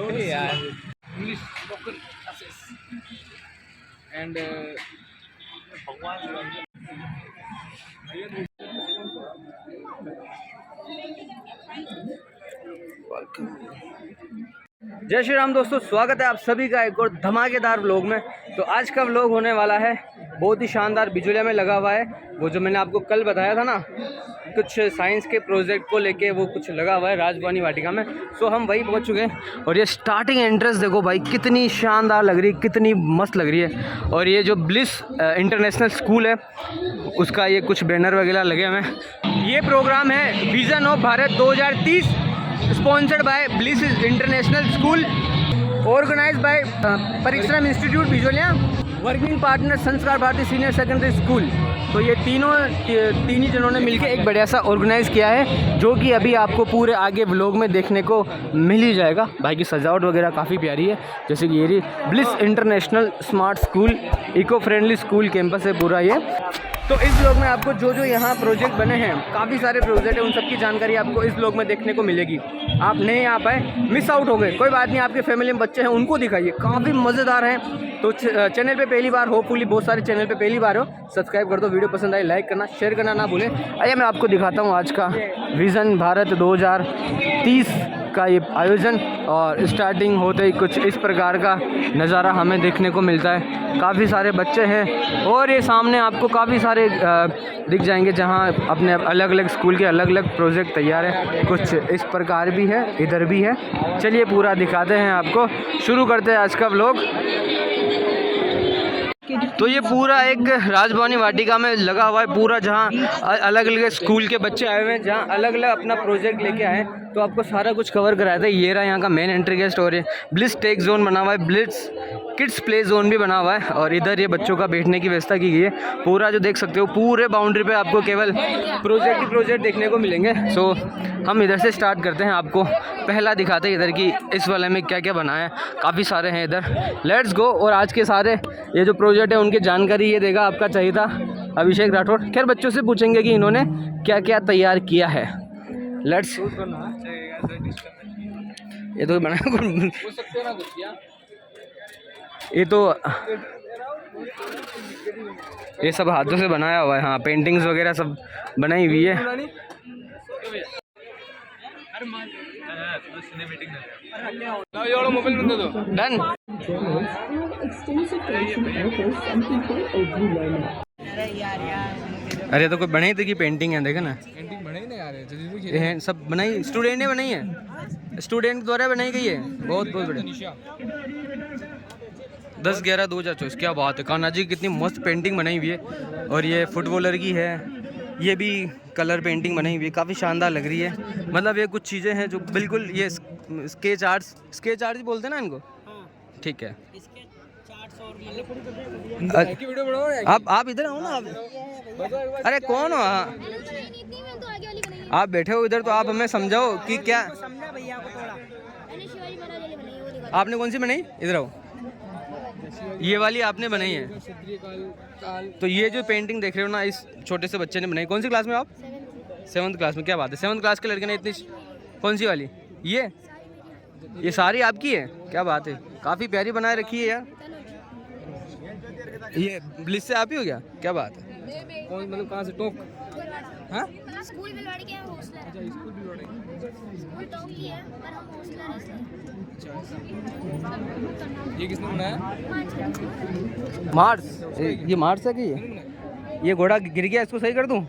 यार English spoken classes and जय श्री राम दोस्तों, स्वागत है आप सभी का एक और धमाकेदार व्लॉग में। तो आज का व्लॉग होने वाला है बहुत ही शानदार। बिजुलिया में लगा हुआ है वो जो मैंने आपको कल बताया था ना, कुछ साइंस के प्रोजेक्ट को लेके वो कुछ लगा हुआ है राजभवानी वाटिका में। सो हम वहीं पहुंच चुके हैं और ये स्टार्टिंग एंट्रेंस देखो भाई, कितनी शानदार लग रही है, कितनी मस्त लग रही है। और ये जो ब्लिस इंटरनेशनल स्कूल है उसका ये कुछ बैनर वगैरह लगे हुए हैं। ये प्रोग्राम है vision of Bharat 2030, sponsored by Bliss International School, organised by Parishram institute Bijolia, working partner Sanskar Bharati senior secondary school. तो ये तीन ही जनों ने मिलकर एक बढ़िया सा ऑर्गेनाइज़ किया है, जो कि अभी आपको पूरे आगे व्लॉग में देखने को मिल ही जाएगा। भाई की सजावट वगैरह काफ़ी प्यारी है, जैसे कि ये Bliss International smart school, eco friendly school campus है पूरा ये। तो इस व्लॉग में आपको जो यहाँ प्रोजेक्ट बने हैं, काफ़ी सारे प्रोजेक्ट हैं, उन सब की जानकारी आपको इस व्लॉग में देखने को मिलेगी। आप नहीं आ पाए, मिस आउट हो गए, कोई बात नहीं, आपके फैमिली में बच्चे हैं उनको दिखाइए, काफ़ी मज़ेदार हैं। तो चैनल पे पहली बार, होपफुली बहुत सारे चैनल पे पहली बार हो, सब्सक्राइब कर दो, वीडियो पसंद आई लाइक करना, शेयर करना ना भूलें। आइए मैं आपको दिखाता हूँ आज का विज़न भारत 2030 का ये आयोजन। और स्टार्टिंग होते ही कुछ इस प्रकार का नज़ारा हमें देखने को मिलता है। काफ़ी सारे बच्चे हैं और ये सामने आपको काफ़ी सारे दिख जाएंगे जहाँ अपने अलग अलग स्कूल के अलग अलग प्रोजेक्ट तैयार हैं। कुछ इस प्रकार भी है, इधर भी है। चलिए पूरा दिखाते हैं आपको, शुरू करते हैं आज का व्लॉग। तो ये पूरा एक राजभवानी वाटिका में लगा हुआ है पूरा, जहाँ अलग अलग स्कूल के बच्चे आए हुए हैं, जहाँ अलग अलग अपना प्रोजेक्ट लेके आए हैं। तो आपको सारा कुछ कवर कराया था। ये रहा यहाँ का मेन एंट्री गेस्ट, और ये ब्लिस टेक जोन बना हुआ है, ब्लिस किड्स प्ले जोन भी बना हुआ है, और इधर ये बच्चों का बैठने की व्यवस्था की गई है। पूरा जो देख सकते हो, पूरे बाउंड्री पे आपको केवल प्रोजेक्ट ही प्रोजेक्ट देखने को मिलेंगे। सो हम इधर से स्टार्ट करते हैं, आपको पहला दिखाते हैं इधर की इस वाले में क्या क्या बना है। काफ़ी सारे हैं इधर, लेट्स गो। और आज के सारे ये जो प्रोजेक्ट है उनकी जानकारी ये देगा आपका चाहिए था अभिषेक राठौड़। खैर बच्चों से पूछेंगे कि इन्होंने क्या क्या तैयार किया है। लेट्स, ये तो बना ये तो ये सब हाथों से बनाया हुआ है। हाँ, पेंटिंग्स वगैरह सब बनाई हुई है। डन। अरे तो कोई बनाई थी कि पेंटिंग है, देखा ना, पेंटिंग बनाई ना यार, सब बनाई स्टूडेंट ने बनाई है, स्टूडेंट द्वारा बनाई गई है। बहुत बहुत बढ़िया। 10/11/2024, क्या बात है। कान्हा जी कितनी मस्त पेंटिंग बनाई हुई है। और ये फुटबॉलर की है, ये भी कलर पेंटिंग बनाई हुई है, काफ़ी शानदार लग रही है। मतलब ये कुछ चीज़ें हैं जो बिल्कुल ये स्केच आर्ट्स बोलते हैं ना इनको, ठीक है। आप इधर आओ ना, अरे कौन हो आप बैठे हो इधर, तो आप हमें समझाओ कि क्या आपने कौन सी बनाई। इधर आओ, ये वाली आपने बनाई है। तो ये जो पेंटिंग देख रहे हो ना, इस छोटे से बच्चे ने बनाई। कौन सी क्लास में आप? 7th क्लास में। क्या बात है, 7th क्लास के लड़के ने इतनी। कौन सी वाली? ये सारी आपकी है? क्या बात है, काफ़ी प्यारी बनाए रखी है यार। ये ब्लिस से आप ही हो गया? क्या बात है। कौन, मतलब कहाँ से? टोक? हाँ, स्कूल बिलवाड़ी के हॉस्टलर। अच्छा, स्कूल बिलवाड़ी, स्कूल टोक ही है पर हम हॉस्टलर हैं। ये किसने बनाया? मार्स। ये मार्स है कि ये घोड़ा गिर गया, इसको सही कर दूं?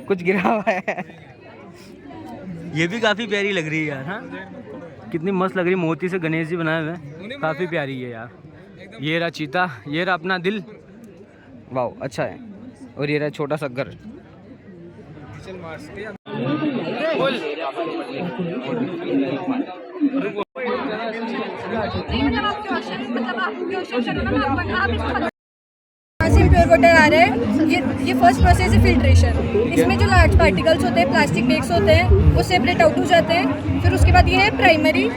कुछ गिरा हुआ है। ये भी काफ़ी प्यारी लग रही है यार। हाँ, कितनी मस्त लग रही है। मोती से गणेश जी बनाए हुए हैं, काफ़ी प्यारी है यार। ये रहा चीता, ये रहा अपना दिल, वाह अच्छा है। और ये रहा छोटा सा घर। प्योर वाटर आ रहा है। ये फर्स्ट प्रोसेस है फिल्ट्रेशन। इसमें जो लार्ज पार्टिकल्स होते हैं, प्लास्टिक बैग्स होते हैं, वो सेपरेट आउट हो जाते हैं। फिर उसके बाद ये है प्राइमरी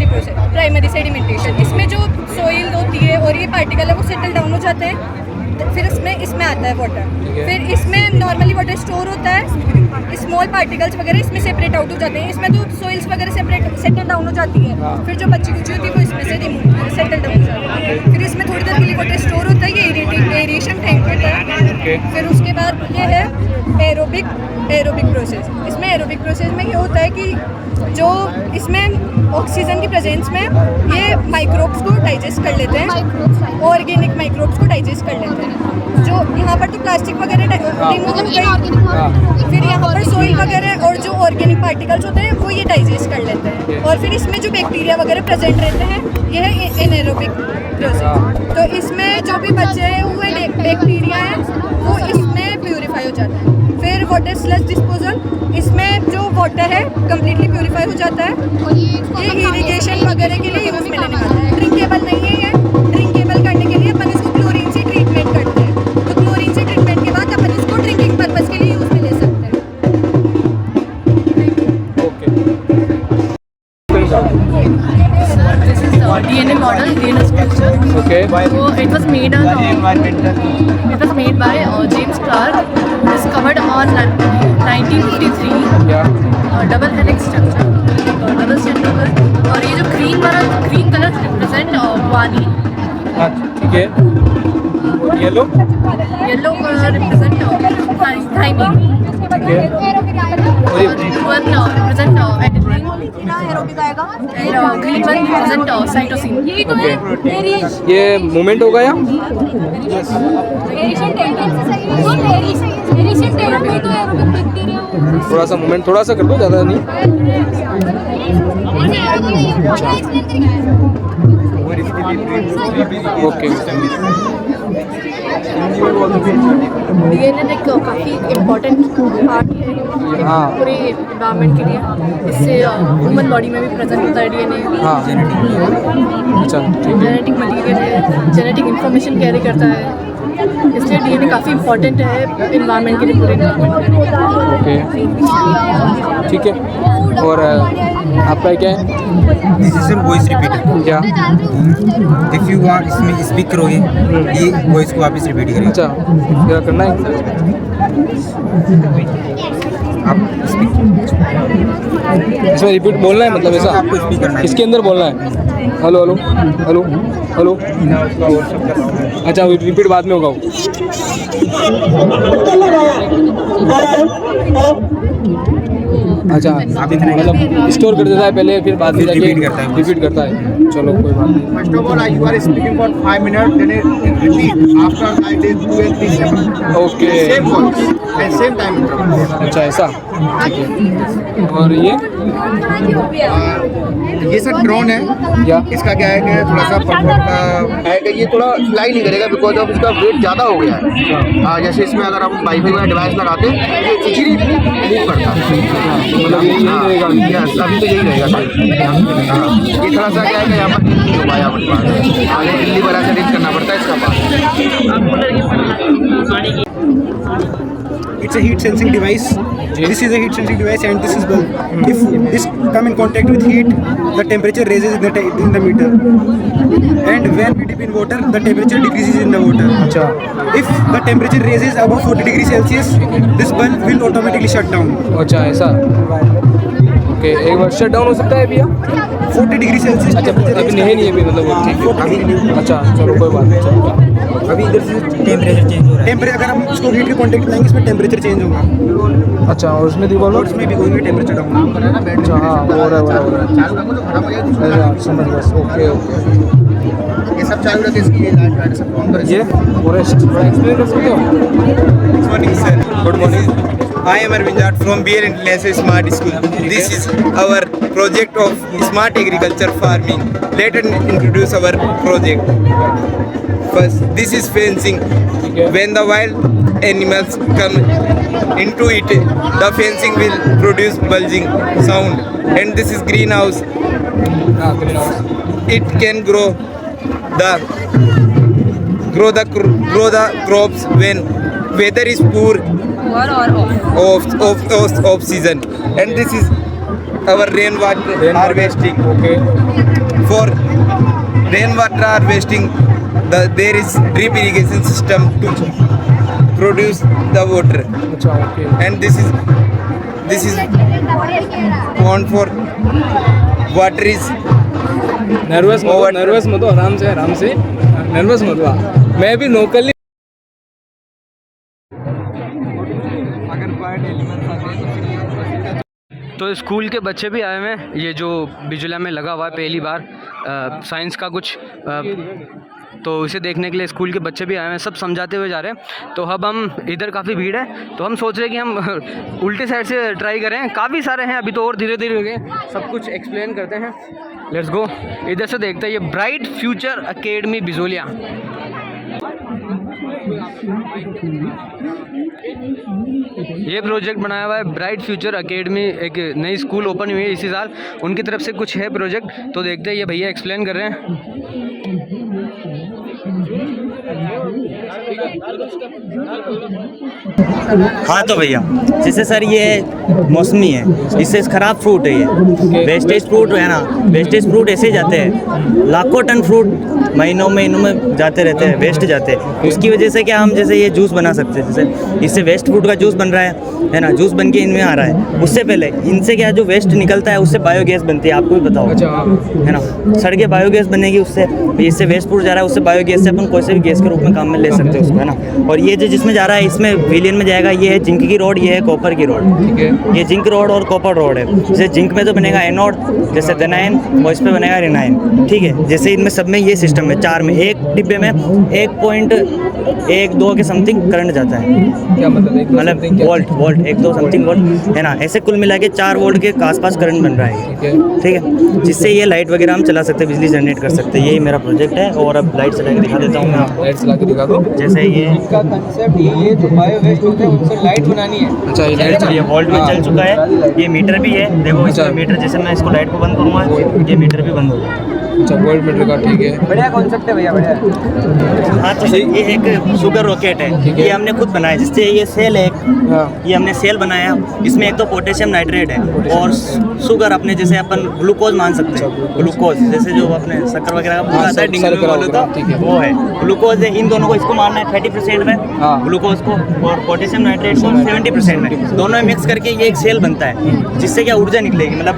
प्रोसेस, प्राइमरी सेडिमेंटेशन। इसमें जो सोइल होती है और ये पार्टिकल है वो सेटल डाउन हो जाते हैं। फिर इसमें आता है वाटर। फिर इसमें नॉर्मली वाटर स्टोर होता है, स्मॉल पार्टिकल्स वगैरह इसमें सेपरेट आउट हो जाते हैं। इसमें तो सोइल्स वगैरह सेपरेट सेटल डाउन हो जाती है, फिर जो बच्ची कुची होती है वो इसमें से सेटल डाउन हो जाती है। फिर इसमें थोड़ी देर के लिए वाटर स्टोर होता है, ये एरिएशन टैंक होता है। फिर उसके बाद ये है एरोबिक प्रोसेस। इसमें एरोबिक प्रोसेस में ये होता है कि जो इसमें ऑक्सीजन की प्रेजेंस में ये माइक्रोब्स को डाइजेस्ट कर लेते हैं, ऑर्गेनिक माइक्रोब्स को डाइजेस्ट कर लेते हैं। जो यहाँ पर तो प्लास्टिक वगैरह रिमूव हो गई, फिर यहाँ पर सॉइल वगैरह और जो ऑर्गेनिक पार्टिकल्स होते हैं वो ये डाइजेस्ट कर लेते हैं। और फिर इसमें जो बैक्टीरिया वगैरह प्रेजेंट रहते हैं ये है एनाएरोबिक प्रोसेस। तो इसमें जो भी बचे हुए बैक्टीरिया हैं वो इसमें प्यूरिफाई हो जाता है। फिर वाटर स्लज डिस्पोजल, इसमें जो वाटर है कम्प्लीटली प्यूरिफाई हो जाता है। ये इरिगेशन वगैरह के लिए यूज़ में लेने वाला है, ड्रिंकेबल नहीं है ये। ड्रिंकेबल करने के लिए अपन इसको क्लोरीन से ट्रीटमेंट करते हैं, तो क्लोरीन से ट्रीटमेंट के बाद अपन इसको ड्रिंकिंग पर्पज़ के लिए यूज़ में ले सकते हैं। This is the DNA model, DNA structure. Okay. So it was made by James Clark, discovered on 1953. Double helix structure, double structure. और ये जो ग्रीन कलर रिप्रेजेंट वानी, ठीक है। Yellow colour represent thymine, one represent adenine, and green one represent cytosine. ये movement होगा या थोड़ा सा मूवमेंट थोड़ा सा कर दो, ज़्यादा नहीं। ओके। डीएनए एक काफ़ी इम्पोर्टेंट पार्ट है पूरे एनवायरनमेंट के लिए। इससे ह्यूमन बॉडी में भी प्रेजेंट होता है डीएनए। हाँ, अच्छा, जेनेटिक मटीरियल है, जेनेटिक इंफॉर्मेशन कैरी करता है, इसलिए डीएनए काफ़ी इम्पोर्टेंट है एनवायरनमेंट के लिए, पूरे एनवायरनमेंट। ओके, ठीक है। और आपका क्या है? This is voice repeater. क्या इफ यू वांट इसमें स्पीक करोगे ये वॉइस को वापस रिपीट करेंगे। अच्छा, क्या करना है? आप स्पीक इसमें रिपीट बोलना है, मतलब ऐसा आपको स्पीक करना है। इसके अंदर बोलना है। Hello hello hello hello. अच्छा, रिपीट बाद में होगा वो। अच्छा, मतलब स्टोर कर देता है पहले, फिर बाद में जाके रिपीट करता है। चलो कोई बात नहीं। First of all, you are speaking for 5 minutes, then it repeat after 9 days, 2 and 3 seconds. Okay, Same voice and same time interval. अच्छा ऐसा, ठीक है। और ये सर ड्रोन है। क्या इसका क्या है कि थोड़ा सा परफॉर्म है कि ये थोड़ा फ्लाई नहीं करेगा बिकॉज ऑफ इसका वेट ज़्यादा हो गया है। जैसे इसमें अगर हम वाईफाई वाला डिवाइस लगाते हैं ये इजीली मूव करता है। मतलब ये यही रहेगा? यस, अभी तो यही रहेगा सर। हाँ, ये थोड़ा सा क्या है कि यहाँ पर नहीं हो पाया अपने पास, आगे दिल्ली वाला से अरेंज करना पड़ता है इसका पास। It's a heat sensing device. This is a heat sensing device and this is bulb. If this come in contact with heat, the temperature raises in the meter. And when we dip in water, the temperature decreases in the water. अच्छा, If the temperature raises above 40 degrees Celsius, this bulb will automatically shut down. अच्छा ऐसा, okay. एक बार shut down हो सकता है भैया? 40 degree Celsius. अच्छा, अभी नहीं है अभी, मतलब वो ठीक है। अच्छा, चलो कोई बात नहीं, चलो। अभी इधर से टेम्परेचर चेंज हो रहा है। टेम्परेचर अगर हम इसको हीट के कॉन्टेक्ट लाएंगे इसमें टेम्परेचर चेंज होगा। अच्छा, और उसमें देखो और उसमें भी होगी टेम्परेचर डाउन। अच्छा, हाँ, हो रहा है। अच्छा, समझ गया। Okay okay. ये सब चालू रहते हैं, इसकी लाइट सब ऑन करें। ये पूरा एक्सप्लेन कर सकते हो? Good morning, sir. Good morning. I am Arvind Jat from BL International Smart School. This is our project of smart agriculture farming. Let us introduce our project. First, this is fencing. When the wild animals come into it, the fencing will produce buzzing sound. And this is greenhouse. हाँ, green house. It can grow the crops when weather is poor off season. And this is our rainwater harvesting. Okay, For rainwater harvesting, there is drip irrigation system to produce the water. अच्छा, okay. And this is This is pond for water is nervous मत हो, आराम से nervous मत हुआ। मैं भी locally तो स्कूल के बच्चे भी आए हुए हैं। ये जो बिजुला में लगा हुआ है पहली बार साइंस का कुछ तो इसे देखने के लिए स्कूल के बच्चे भी आए हैं, सब समझाते हुए जा रहे हैं। तो अब हम इधर काफ़ी भीड़ है, तो हम सोच रहे हैं कि हम उल्टे साइड से ट्राई करें। काफ़ी सारे हैं अभी तो, और धीरे धीरे होंगे, सब कुछ एक्सप्लेन करते हैं। लेट्स गो, इधर से देखते हैं। ये ब्राइट फ्यूचर एकेडमी बिजोलिया। ये प्रोजेक्ट बनाया हुआ है ब्राइट फ्यूचर एकेडमी, एक नई स्कूल ओपन हुई है इसी साल, उनकी तरफ से कुछ है प्रोजेक्ट। तो देखते हैं, ये भैया एक्सप्लेन कर रहे हैं। हाँ तो भैया, जैसे सर ये मौसमी है, इससे ख़राब फ्रूट है ये, वेस्टेज फ्रूट है ना, वेस्टेज फ्रूट ऐसे ही जाते हैं, लाखों टन फ्रूट महीनों में जाते रहते हैं, वेस्ट जाते हैं। उसकी वजह से क्या हम जैसे ये जूस बना सकते हैं, जैसे इससे वेस्ट फ्रूट का जूस बन रहा है ना, जूस बन के इनमें आ रहा है। उससे पहले इनसे क्या जो वेस्ट निकलता है उससे बायोगैस बनती है, आपको भी पता होगा है ना, सड़ के बायोगैस बनेगी उससे। इससे वेस्ट फ्रूट जा रहा है, उससे बायोगैस से अपन कोई से भी गैस के रूप में काम में ले सकते हैं उसको, है ना। और ये जो जिसमें जा रहा है इसमें विलियन में जाएगा, ये है जिंक की रॉड, ये है कॉपर की रॉड, ठीक है। ये जिंक रॉड और कॉपर रॉड है। जैसे जिंक में तो बनेगा एनोड, जैसे देनाइन, और इस पर बनेगा रिनाइन, ठीक है। जैसे इनमें सब में ये सिस्टम है, 4 में, एक डिब्बे में 1.12 के समथिंग करंट जाता है। क्या मतलब वोल्ट 1-2 समथिंग वोल्ट, है ना। ऐसे कुल मिला के 4 वोल्ट के आसपास करंट बन रहा है, ठीक है। जिससे ये लाइट वगैरह हम चला सकते हैं, बिजली जनरेट कर सकते हैं। यही मेरा प्रोजेक्ट है। और अब लाइट चला के दिखा देता हूँ मैं आपको, लाइट चला के दिखा दो। जैसे ये इसका कंसेप्ट ये जो बायो वेस्ट होते हैं उनसे लाइट बनानी है। अच्छा, ये लाइट ये वोल्ट में चल चुका है। ये मीटर भी है, देखो इसका मीटर, जैसे मैं इसको लाइट को बंद करूँगा ये मीटर भी बंद होगा। अच्छा, वोल्ट मीटर का, ठीक है, बढ़िया कॉन्सेप्ट है भैया, बढ़िया। हाँ, तो ये एक शुगर रॉकेट है, ये हमने खुद बनाया। जिससे ये सेल है, ये हमने सेल बनाया। इसमें एक तो पोटेशियम नाइट्रेट है और शुगर, अपने जैसे अपन ग्लूकोज मान सकते हैं, ग्लूकोज जैसे जो अपने शक्कर वगैरह का आता है, डिंगल में बोलो तो वो है ग्लूकोज है। इन दोनों को इसको मारना है 30% में, ग्लूकोज को, और पोटेशियम नाइट्रेट को 70% में, दोनों में मिक्स करके ये एक सेल बनता है। जिससे क्या ऊर्जा निकलेगी, मतलब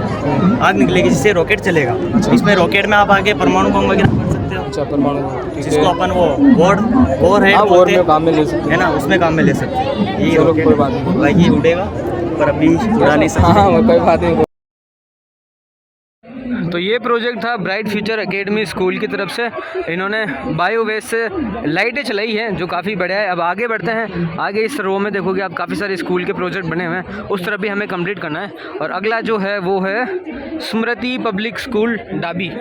आग निकलेगी, जिससे रॉकेट चलेगा। इसमें रॉकेट में आप आगे परमाणु बम वगैरह कर सकते हो। अच्छा, परमाणु, जिसको अपन वो वॉर हेड बोलते हैं, काम में ले सकते है ना, उसमें काम में ले सकते हैं। ये चलो, कोई बात नहीं भाई, ये उड़ेगा पर अभी उड़ा नहीं सकते। हाँ, कोई बात नहीं। तो ये प्रोजेक्ट था ब्राइट फ्यूचर एकेडमी स्कूल की तरफ से। इन्होंने बायो वेस्ट से लाइटें चलाई हैं, जो काफ़ी बढ़िया है। अब आगे बढ़ते हैं। आगे इस रो में देखोगे आप, काफ़ी सारे स्कूल के प्रोजेक्ट बने हुए हैं, उस तरफ भी हमें कंप्लीट करना है। और अगला जो है वो है स्मृति पब्लिक स्कूल डाबी।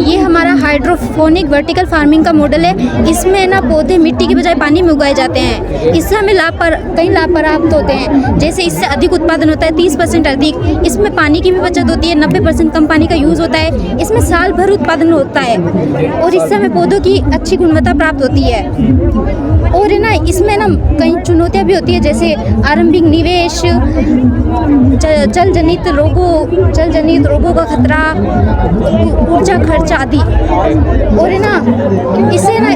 ये हमारा हाइड्रोफोनिक वर्टिकल फार्मिंग का मॉडल है। इसमें ना पौधे मिट्टी की बजाय पानी में उगाए जाते हैं। इससे हमें कई लाभ प्राप्त होते हैं। जैसे इससे अधिक उत्पादन होता है, 30% अधिक। इसमें पानी की भी बचत होती है, 90% कम पानी का यूज़ होता है। इसमें साल भर उत्पादन होता है और इससे हमें पौधों की अच्छी गुणवत्ता प्राप्त होती है। और ना इसमें ना कई चुनौतियाँ भी होती है, जैसे आरंभिक निवेश, जल जनित रोगों का खतरा, ऊर्जा खर्च आदि। और ना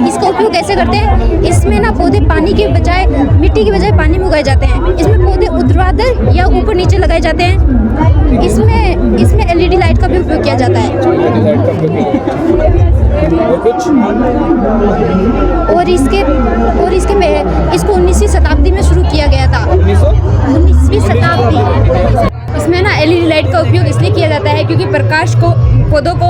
इसका उपयोग कैसे करते हैं, इसमें ना पौधे पानी के बजाय, मिट्टी की बजाय पानी में उगाए जाते हैं। इसमें पौधे ऊर्ध्वाधर या ऊपर नीचे लगाए जाते हैं। इसमें LED लाइट का भी उपयोग किया जाता है। और इसको 19वीं शताब्दी में शुरू किया गया था। 19वीं शताब्दी। इसमें ना LED लाइट का उपयोग इसलिए किया जाता है क्योंकि पौधों को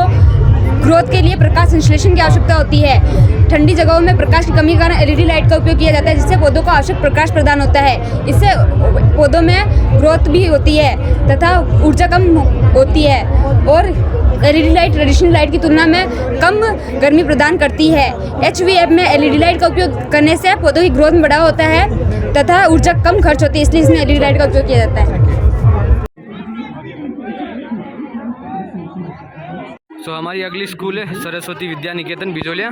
ग्रोथ के लिए प्रकाश संश्लेषण की आवश्यकता होती है। ठंडी जगहों में प्रकाश की कमी के कारण LED लाइट का उपयोग किया जाता है, जिससे पौधों को आवश्यक प्रकाश प्रदान होता है। इससे पौधों में ग्रोथ भी होती है तथा ऊर्जा कम होती है। और LED लाइट ट्रेडिशनल लाइट की तुलना में कम गर्मी प्रदान करती है। HVAC में LED लाइट का उपयोग करने से पौधों की ग्रोथ में बढ़ावा होता है तथा ऊर्जा कम खर्च होती है, इसलिए इसमें LED लाइट का उपयोग किया जाता है। तो हमारी अगली स्कूल है Saraswati Vidya Niketan Bijolia.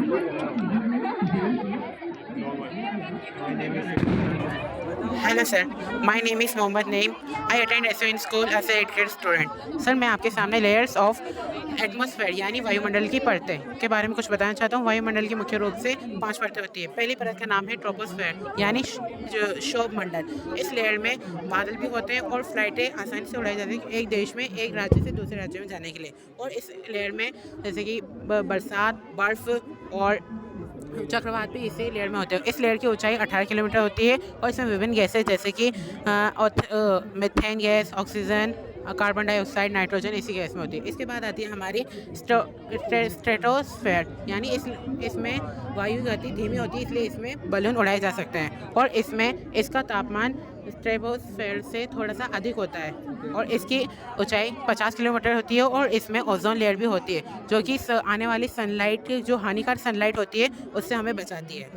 Hello sir, my name is Mohammad Naeem. I attend SON school as a 8th grade student. Sir, मैं आपके सामने लेयर्स ऑफ एटमॉस्फेयर यानी वायुमंडल की परतें के बारे में कुछ बताना चाहता हूँ। वायुमंडल की मुख्य रूप से 5 परतें होती है। पहली परत का नाम है ट्रोपोस्फेयर यानी जो शोभ मंडल। इस लेयर में बादल भी होते हैं और फ्लाइटें आसानी से उड़ाई जाती हैं एक देश में एक राज्य से दूसरे राज्य में जाने के लिए। और इस लेयर में जैसे कि बरसात, बर्फ़ और चक्रवात भी इसी लेयर में होते हैं। इस लेयर की ऊंचाई 18 किलोमीटर होती है और इसमें विभिन्न गैसें जैसे कि methane gas, oxygen, carbon dioxide, nitrogen इसी गैस में होती है। इसके बाद आती है हमारी स्ट्रेटोस्फेयर यानी इसमें वायु गति धीमी होती है, इसलिए इसमें बलून उड़ाए जा सकते हैं और इसमें इसका तापमान स्ट्रेटोस्फेयर से थोड़ा सा अधिक होता है और इसकी ऊंचाई 50 किलोमीटर होती है और इसमें ओजोन लेयर भी होती है जो कि आने वाली सनलाइट, जो हानिकारक सनलाइट होती है, उससे हमें बचाती है।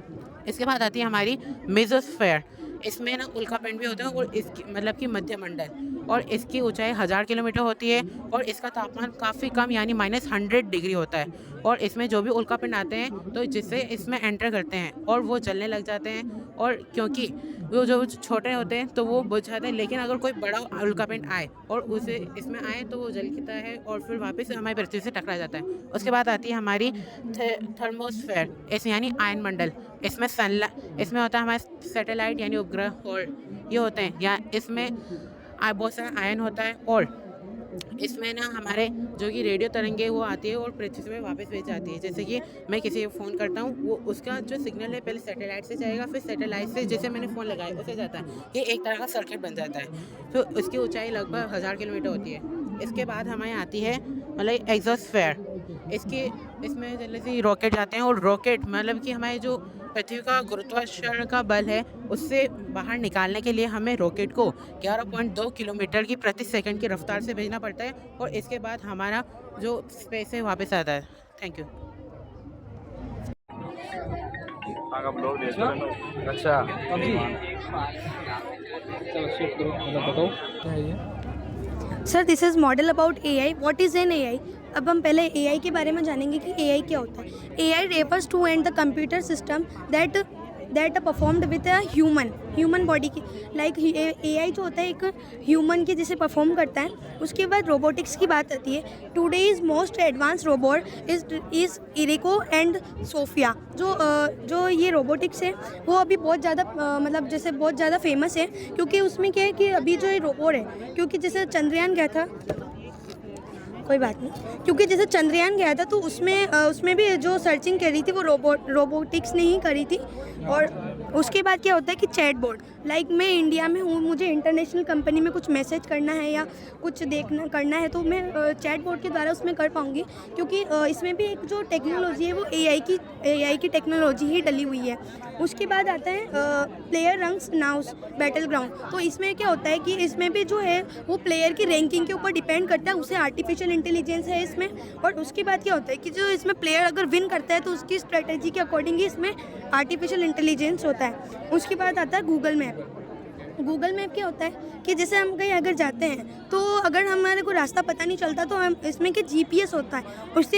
इसके बाद आती है हमारी मेसोस्फेयर। इसमें ना उल्कापिंड भी होता है और इसकी मतलब कि मध्यमंडल, और इसकी ऊंचाई 1000 किलोमीटर होती है और इसका तापमान काफ़ी कम यानी -100 डिग्री होता है। और इसमें जो भी उल्कापिंड आते हैं तो जिससे इसमें एंटर करते हैं और वो जलने लग जाते हैं, और क्योंकि वो जो छोटे होते हैं तो वो बुझ जाते हैं, लेकिन अगर कोई बड़ा उल्कापिंड आए और उसे इसमें आए तो वो जलता है और फिर वापस हमारी पृथ्वी से टकरा जाता है। उसके बाद आती है हमारी थर्मोस्फेयर, इस यानी आयन मंडल। इसमें होता है हमारा सैटेलाइट यानी उपग्रह और ये होते हैं, या इसमें बहुत सारा आयन होता है और इसमें ना हमारे जो कि रेडियो तरंगे वो आती है और पृथ्वी में वापस भेज जाती है। जैसे कि मैं किसी को फ़ोन करता हूँ, वो उसका जो सिग्नल है पहले सैटेलाइट से जाएगा, फिर सैटेलाइट से जैसे मैंने फ़ोन लगाया उसे जाता है। ये एक तरह का सर्किट बन जाता है। तो इसकी ऊंचाई लगभग 1000 किलोमीटर होती है। इसके बाद हमारे आती है मतलब एग्जोस्फेयर। इसमें जैसे रॉकेट जाते हैं और रॉकेट मतलब कि हमारे जो पृथ्वी का गुरुत्वाकर्षण का बल है उससे बाहर निकालने के लिए हमें रॉकेट को 11.2 किलोमीटर की प्रति सेकंड की रफ्तार से भेजना पड़ता है और इसके बाद हमारा जो स्पेस है वापस आता है। Thank you. अच्छा, sir, this is model about AI। What is an AI? अब हम पहले AI के बारे में जानेंगे कि AI क्या होता है। AI refers to and the computer system that performed with a human body की। लाइक AI जो होता है एक ह्यूमन के जैसे परफॉर्म करता है। उसके बाद रोबोटिक्स की बात आती है। Today is most advance robot is Erica and Sophia. जो ये रोबोटिक्स है वो अभी बहुत ज़्यादा मतलब जैसे बहुत ज़्यादा फेमस है, क्योंकि उसमें क्या है कि अभी जो ये रोबोट है, क्योंकि जैसे चंद्रयान गया था, कोई बात नहीं, क्योंकि जैसे चंद्रयान गया था तो उसमें भी जो सर्चिंग करी थी वो रोबोटिक्स ने ही करी थी। और उसके बाद क्या होता है कि चैटबॉट, लाइक मैं इंडिया में हूँ, मुझे इंटरनेशनल कंपनी में कुछ मैसेज करना है या कुछ करना है तो मैं चैटबॉट के द्वारा उसमें कर पाऊँगी, क्योंकि इसमें भी एक जो टेक्नोलॉजी है वो AI की टेक्नोलॉजी ही डली हुई है। उसके बाद आता है player ranks knows battle ground. तो इसमें क्या होता है कि इसमें भी जो है वो प्लेयर की रैंकिंग के ऊपर डिपेंड करता है, उसे आर्टिफिशियल इंटेलिजेंस है इसमें। और उसके बाद क्या होता है कि जो इसमें प्लेयर अगर विन करता है तो उसकी स्ट्रेटेजी के अकॉर्डिंग ही इसमें आर्टिफिशियल इंटेलिजेंस होता है। उसके बाद आता है गूगल मैप। गूगल मैप क्या होता है कि जैसे हम कहीं अगर जाते हैं तो अगर हमारे को रास्ता पता नहीं चलता तो हम इसमें कि GPS होता है,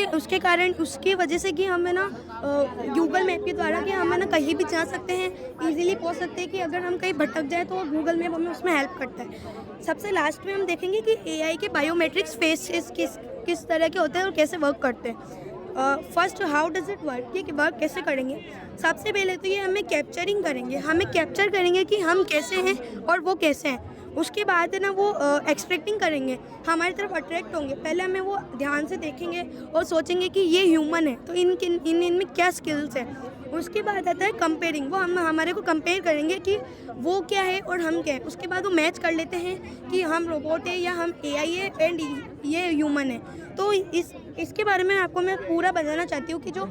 उसके कारण उसकी वजह से कि हमें ना गूगल मैप के द्वारा कि हम ना कहीं भी जा सकते हैं, इजीली पहुंच सकते हैं कि अगर हम कहीं भटक जाए तो गूगल मैप हमें उसमें हेल्प करता है। सबसे लास्ट में हम देखेंगे कि AI के बायोमेट्रिक्स फेसेस किस तरह के होते हैं और कैसे वर्क करते हैं। First, how does it work, ये वर्क कैसे करेंगे। सबसे पहले तो ये हमें कैप्चरिंग करेंगे, हमें कैप्चर करेंगे कि हम कैसे हैं और वो कैसे हैं। उसके बाद है ना वो एक्सट्रैक्टिंग करेंगे, हमारी तरफ अट्रैक्ट होंगे। पहले हमें वो ध्यान से देखेंगे और सोचेंगे कि ये ह्यूमन है तो इनमें क्या स्किल्स है। उसके बाद आता है कंपेयरिंग, वो हम हमारे को कंपेयर करेंगे कि वो क्या है और हम क्या है। उसके बाद वो मैच कर लेते हैं कि हम रोबोट है या हम AI है एंड ये ह्यूमन है। तो इसके बारे में आपको मैं पूरा बताना चाहती हूँ कि जो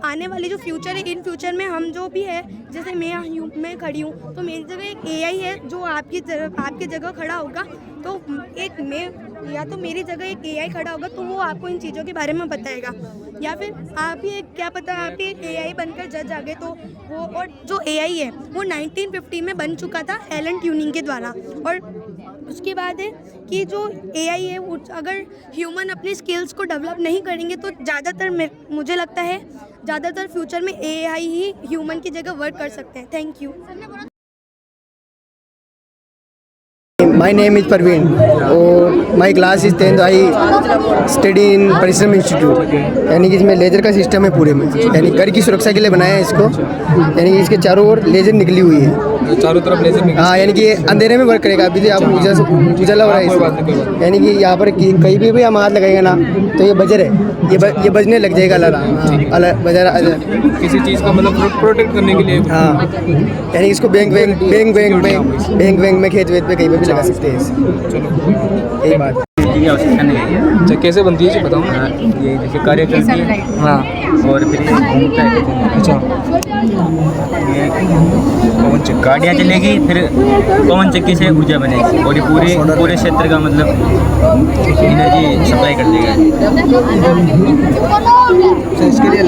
आने वाली जो फ्यूचर है, इन फ्यूचर में हम जो भी है, जैसे मैं खड़ी हूँ तो मेरी जगह एक AI है जो आपकी जगह खड़ा होगा, तो एक मैं या तो मेरी जगह एक AI खड़ा होगा तो वो आपको इन चीज़ों के बारे में बताएगा। या फिर आप ही क्या पता आप ही AI बनकर जज आ गए तो वो। और जो AI है वो 1950 में बन चुका था एलन ट्यूरिंग के द्वारा। और उसके बाद है कि जो AI है वो अगर ह्यूमन अपनी स्किल्स को डेवलप नहीं करेंगे तो ज़्यादातर मुझे लगता है ज़्यादातर फ्यूचर में AI ही ह्यूमन की जगह वर्क कर सकते हैं। Thank you. My name is Parveen. My class is 10th. I study in परिश्रम इंस्टीट्यूट। यानी कि इसमें लेजर का सिस्टम है पूरे में, यानी घर की सुरक्षा के लिए बनाया है इसको। यानी कि इसके चारों ओर लेजर निकली हुई है, चारों तरफ लेजर। हाँ, यानी कि अंधेरे में वर्क करेगा। अभी आप उजाला हो रहा है इसमें, यानी कि यहाँ पर कहीं भी हम हाथ लगाएंगे ना तो ये बजर है, ये बजने लग जाएगा अलग बजर किसी चीज़ का मतलब प्रोटेक्ट करने के लिए। हाँ, यानी इसको बैंक में खेत वेत पे कहीं पे भी लगा सकते हैं। चलो यही बात। अच्छा, कैसे बनती है जी बताओ। ये जैसे कार्य करती है। हाँ, और फिर ये घूमता है। अच्छा, ये पवन चक्की गाड़ियाँ चलेगी, फिर पवन चक्की से ऊर्जा बनेगी और ये पूरे क्षेत्र का मतलब एनर्जी सप्लाई कर देगा। तो इसके लिए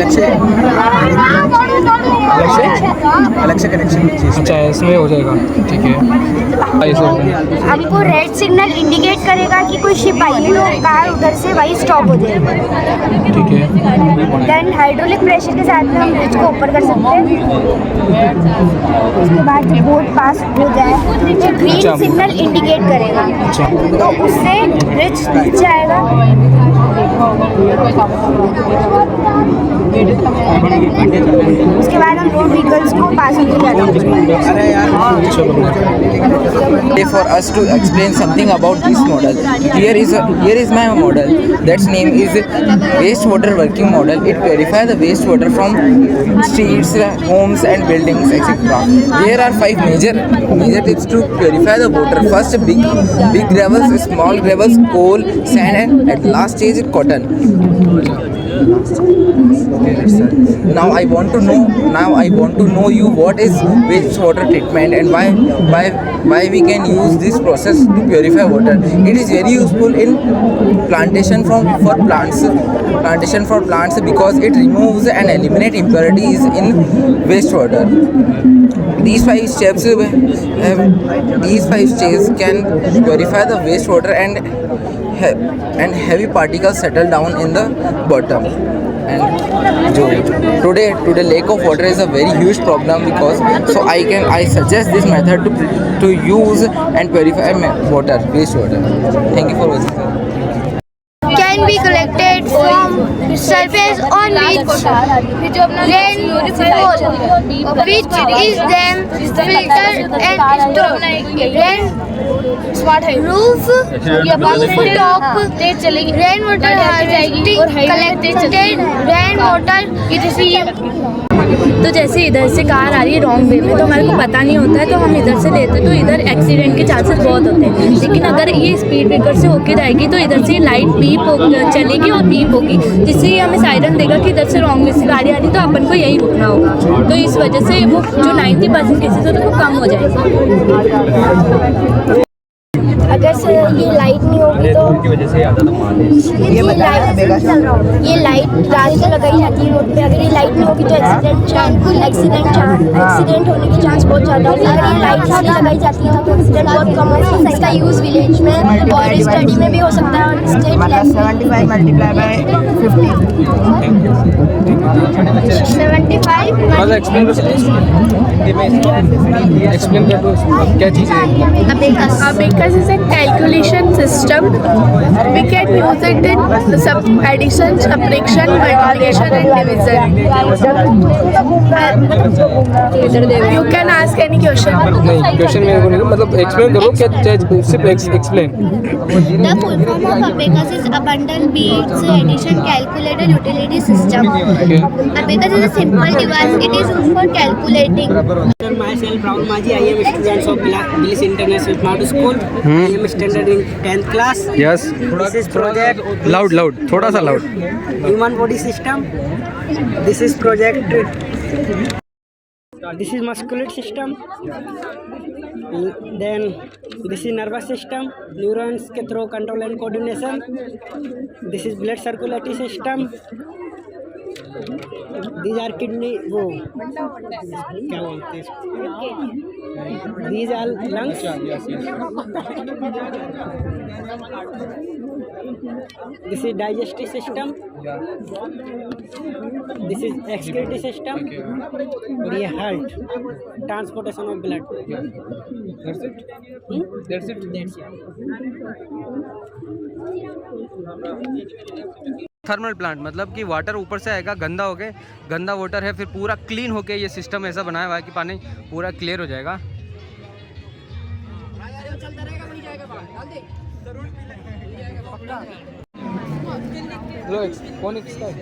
अलग से कनेक्शन। अच्छा, इसमें हो जाएगा। ठीक है, हमको रेड सिग्नल इंडिकेट करेगा कि कोई शिप आई है, तो कार उधर से वही स्टॉप हो जाएगी। ठीक है। देन हाइड्रोलिक प्रेशर के साथ में हम ब्रिज को ऊपर कर सकते हैं। उसके बाद जब बोट पास हो जाए तो ग्रीन सिग्नल इंडिकेट करेगा, तो उससे ब्रिज नीचे आएगा। उसके बाद हम रोड व्हीकल्स को पास नहीं For us to explain something about this model, here is my model. That's name is wastewater working model. It purifies the wastewater from streets, homes and buildings, etc. There are 5 major tips to purify the water. First, big gravels, small gravels, coal, sand, and at last stage cotton. Now I want to know you what is wastewater treatment and why we can use this process to purify water. It is very useful in plantation for plants because it removes and eliminates impurities in wastewater. These 5 steps can purify the wastewater and heavy particles settle down in the bottom. And today lack of water is a very huge problem so I suggest this method to use and purify wastewater. Thank you for watching. Can be collected from surface on which rainfall, which is then filtered and stored. Roof, top, rainwater harvesting, collected rainwater. तो जैसे इधर से car आ रही है wrong way में, तो हमारे को पता नहीं होता है, तो हम इधर से लेते हैं, तो इधर एक्सीडेंट के चांसेस बहुत होते हैं। लेकिन अगर ये स्पीड ब्रेकर से होके जाएगी तो इधर से लाइट बीप चलेगी और बीप होगी, जिससे ये हमें सायरन देगा कि इधर से रॉन्ग वे से गाड़ी आ रही है, तो अपन को यहीं रुकना होगा। तो इस वजह से वो जो 90% केसेस होते हैं वो कम हो जाएगा। अगर से ये लाइट नहीं होगी तो ये लाइट रात को लगाई जाती है रोड पे। अगर ये लाइट नहीं होगी तो एक्सीडेंट होने के चांस बहुत ज़्यादा होते हैं। अगर ये लाइट नहीं लगाई जाती है तो एक्सीडेंट बहुत कम होता है। इसका यूज़ विलेज में और स्टडी में भी हो सकता है और state level 75 multiply by 50 75 explain कर दो क्या चीज़ है। Abacus is a calculation system. We can use it in addition, subtraction, multiplication and division. You can ask any question. नहीं, क्वेश्चन मेरे को नहीं, मतलब एक्सप्लेन करो क्या, सिर्फ explain. The full form of Abacus is Abundant Beats Addition Calculator Utility System. Abacus is a simple device. It is used for calculating. Myself, Rahul Maji. I am student of Bliss International Smart School. I am standard in 10th class. Yes. This is project. Loud, थोड़ा सा loud. Human body system. This is project. This is muscular system. Then this is nervous system. Neurons के through control and coordination. This is blood circulatory system. these are kidney, वो क्या बोलते हैं, these are lungs. This is digestive system. This is excretory system. और ये heart, transportation of blood. That's it? That's it? That's it. Thermal plant मतलब कि water ऊपर से आएगा, गंदा हो गया, गंदा वाटर है, फिर पूरा क्लीन होके ये सिस्टम ऐसा बनाया हुआ है कि पानी पूरा क्लियर हो जाएगा। कौन किसका है?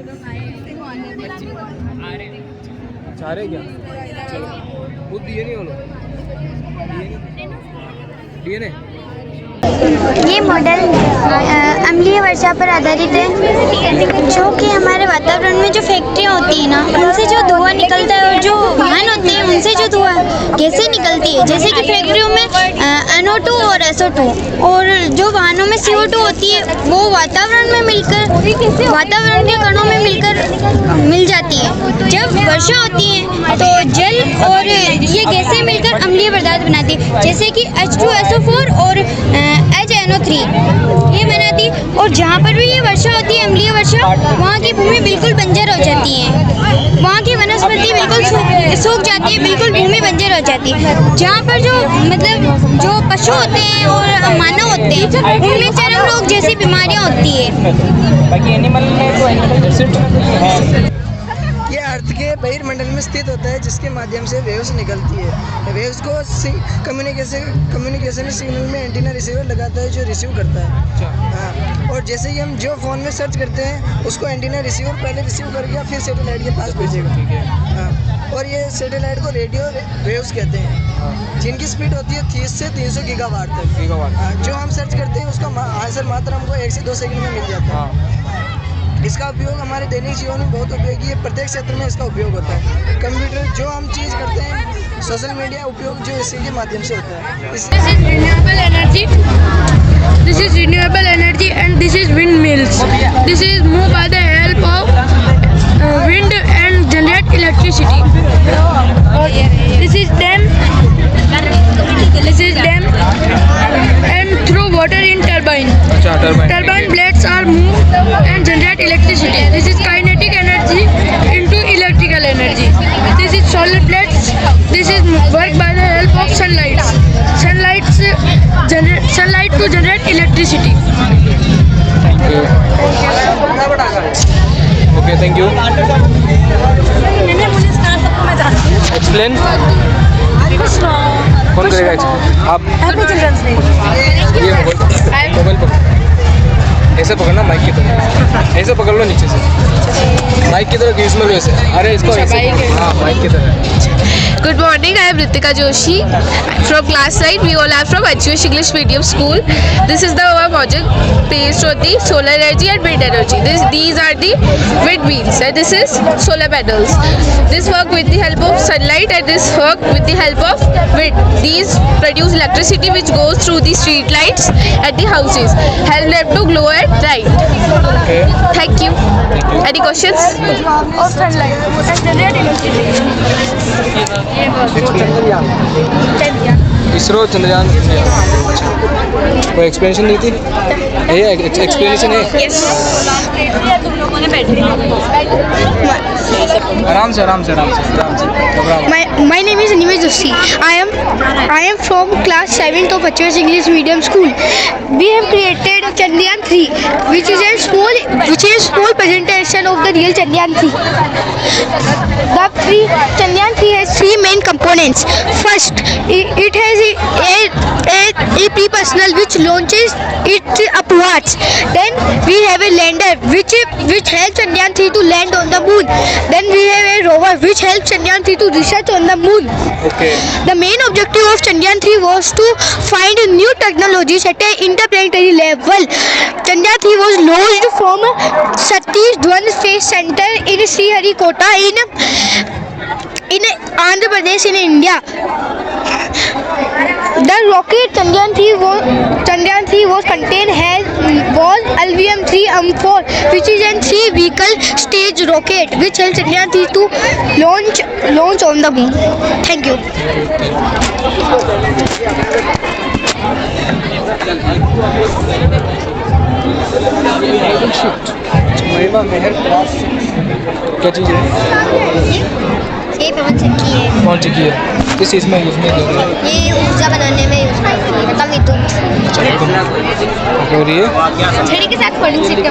चाह रहे क्या? चलो वो दिए नहीं, बोलो दिए नहीं। ये मॉडल अम्लीय वर्षा पर आधारित है, जो कि हमारे वातावरण में जो फैक्ट्रियाँ होती हैं ना, उनसे जो धुआं निकलता है और जो वाहन होते हैं उनसे जो धुआं गैसें निकलती है, जैसे कि फैक्ट्रियों में NO2 और SO2, और जो वाहनों में CO2 होती है वो वातावरण में मिलकर, वातावरण के कणों में मिलकर मिल जाती है। जब वर्षा होती है तो जल और ये गैसें मिलकर अम्लीय पदार्थ बनाती है, जैसे कि H2SO4 और HNO3 ये बनाती। और जहाँ पर भी ये वर्षा होती है, अम्लीय वर्षा, वहाँ की भूमि बिल्कुल बंजर हो जाती है, वहाँ की वनस्पति बिल्कुल सूख जाती है, बिल्कुल भूमि बंजर हो जाती है। जहाँ पर जो मतलब जो पशु होते हैं और मानव होते हैं उनमें चर्म रोग जैसी बीमारियाँ होती है। बाकी एनिमल में तो ये अर्थ के बहिर्मंडल में स्थित होता है, जिसके माध्यम से वेव्स निकलती है। वेव्स को कम्युनिकेशन सिग्नल में एंटीना रिसीवर लगाता है जो रिसीव करता है। हाँ, और जैसे ही हम जो फ़ोन में सर्च करते हैं उसको एंटीना रिसीवर पहले रिसीव करके फिर सैटेलाइट के पास भेजेगा। हाँ, और ये सैटेलाइट को रेडियो वेव्स कहते हैं, जिनकी स्पीड होती है 30 से 300 गीगावाट तक। जो हम सर्च करते हैं उसका आंसर मात्र हमको 1 से 2 सेकंड में मिल जाता है। इसका उपयोग हमारे दैनिक जीवन में बहुत उपयोगी है, प्रत्येक क्षेत्र में इसका उपयोग होता है। कंप्यूटर जो हम चीज़ करते हैं, सोशल मीडिया उपयोग जो इसी के माध्यम से होता है। This is renewable energy. This is renewable energy and this is windmills. This is moved by the help of wind and generate electricity. This is dam. This is dam and through water in turbine. Turbine blades are moved and generate electricity. This is kinetic energy into electrical energy. This is solar plates. This is work by the help of sunlight. Sunlight to generate electricity. Okay, thank you. Explain. कौन करेगा आप? ये mobile पकड़, ऐसे पकड़ना, mic की तरह ऐसे पकड़ लो, नीचे से माइक की तरह ग्रीस में लो ऐसे। अरे इसको ऐसे, हाँ माइक की तरह। Good morning, I am Ritika Joshi from class 9. We all are from HUH English Medium School. This is our project based on the solar energy and wind energy. These are the windmills and this is solar panels. This work with the help of sunlight and this work with the help of wind. These produce electricity which goes through the street lights at the houses, help them to glow at night. Okay. Thank you. Any questions? Or sunlight and generate electricity. ISRO Chandrayaan कोई explanation नहीं थी? ये explanation है। Yes. तुम लोगों ने आराम से My name is Animesh Joshi. I am from class 7th of HUH English Medium School. We have created Chandrayaan 3, which is a small presentation of the real Chandrayaan 3. Chandrayaan 3 has 3 main components. First, it has a pre-personal which launches it upwards. Then we have a lander which helps Chandrayaan 3 to land on the moon. Then we have a rover which helps Chandrayaan 3 to research on the moon. Okay. The main objective of Chandrayaan 3 was to find new technologies at an interplanetary level. Chandrayaan 3 was launched from Satish Dhawan Space Center in Sriharikota in Andhra Pradesh in India. The rocket Chandrayaan 3 was contained was LVM-3M4, which is a 3-vehicle stage rocket which helps India to launch on the moon. Thank you. क्या चीज़ है? ये पवन चक्की है। कौन चक्की है? किस चीज़ में यूज़ में होती है? ये ऊर्जा बनाने में यूज होती है, मतलब विद्युत। और ये छड़ी के साथ फोल्डिंग सीट का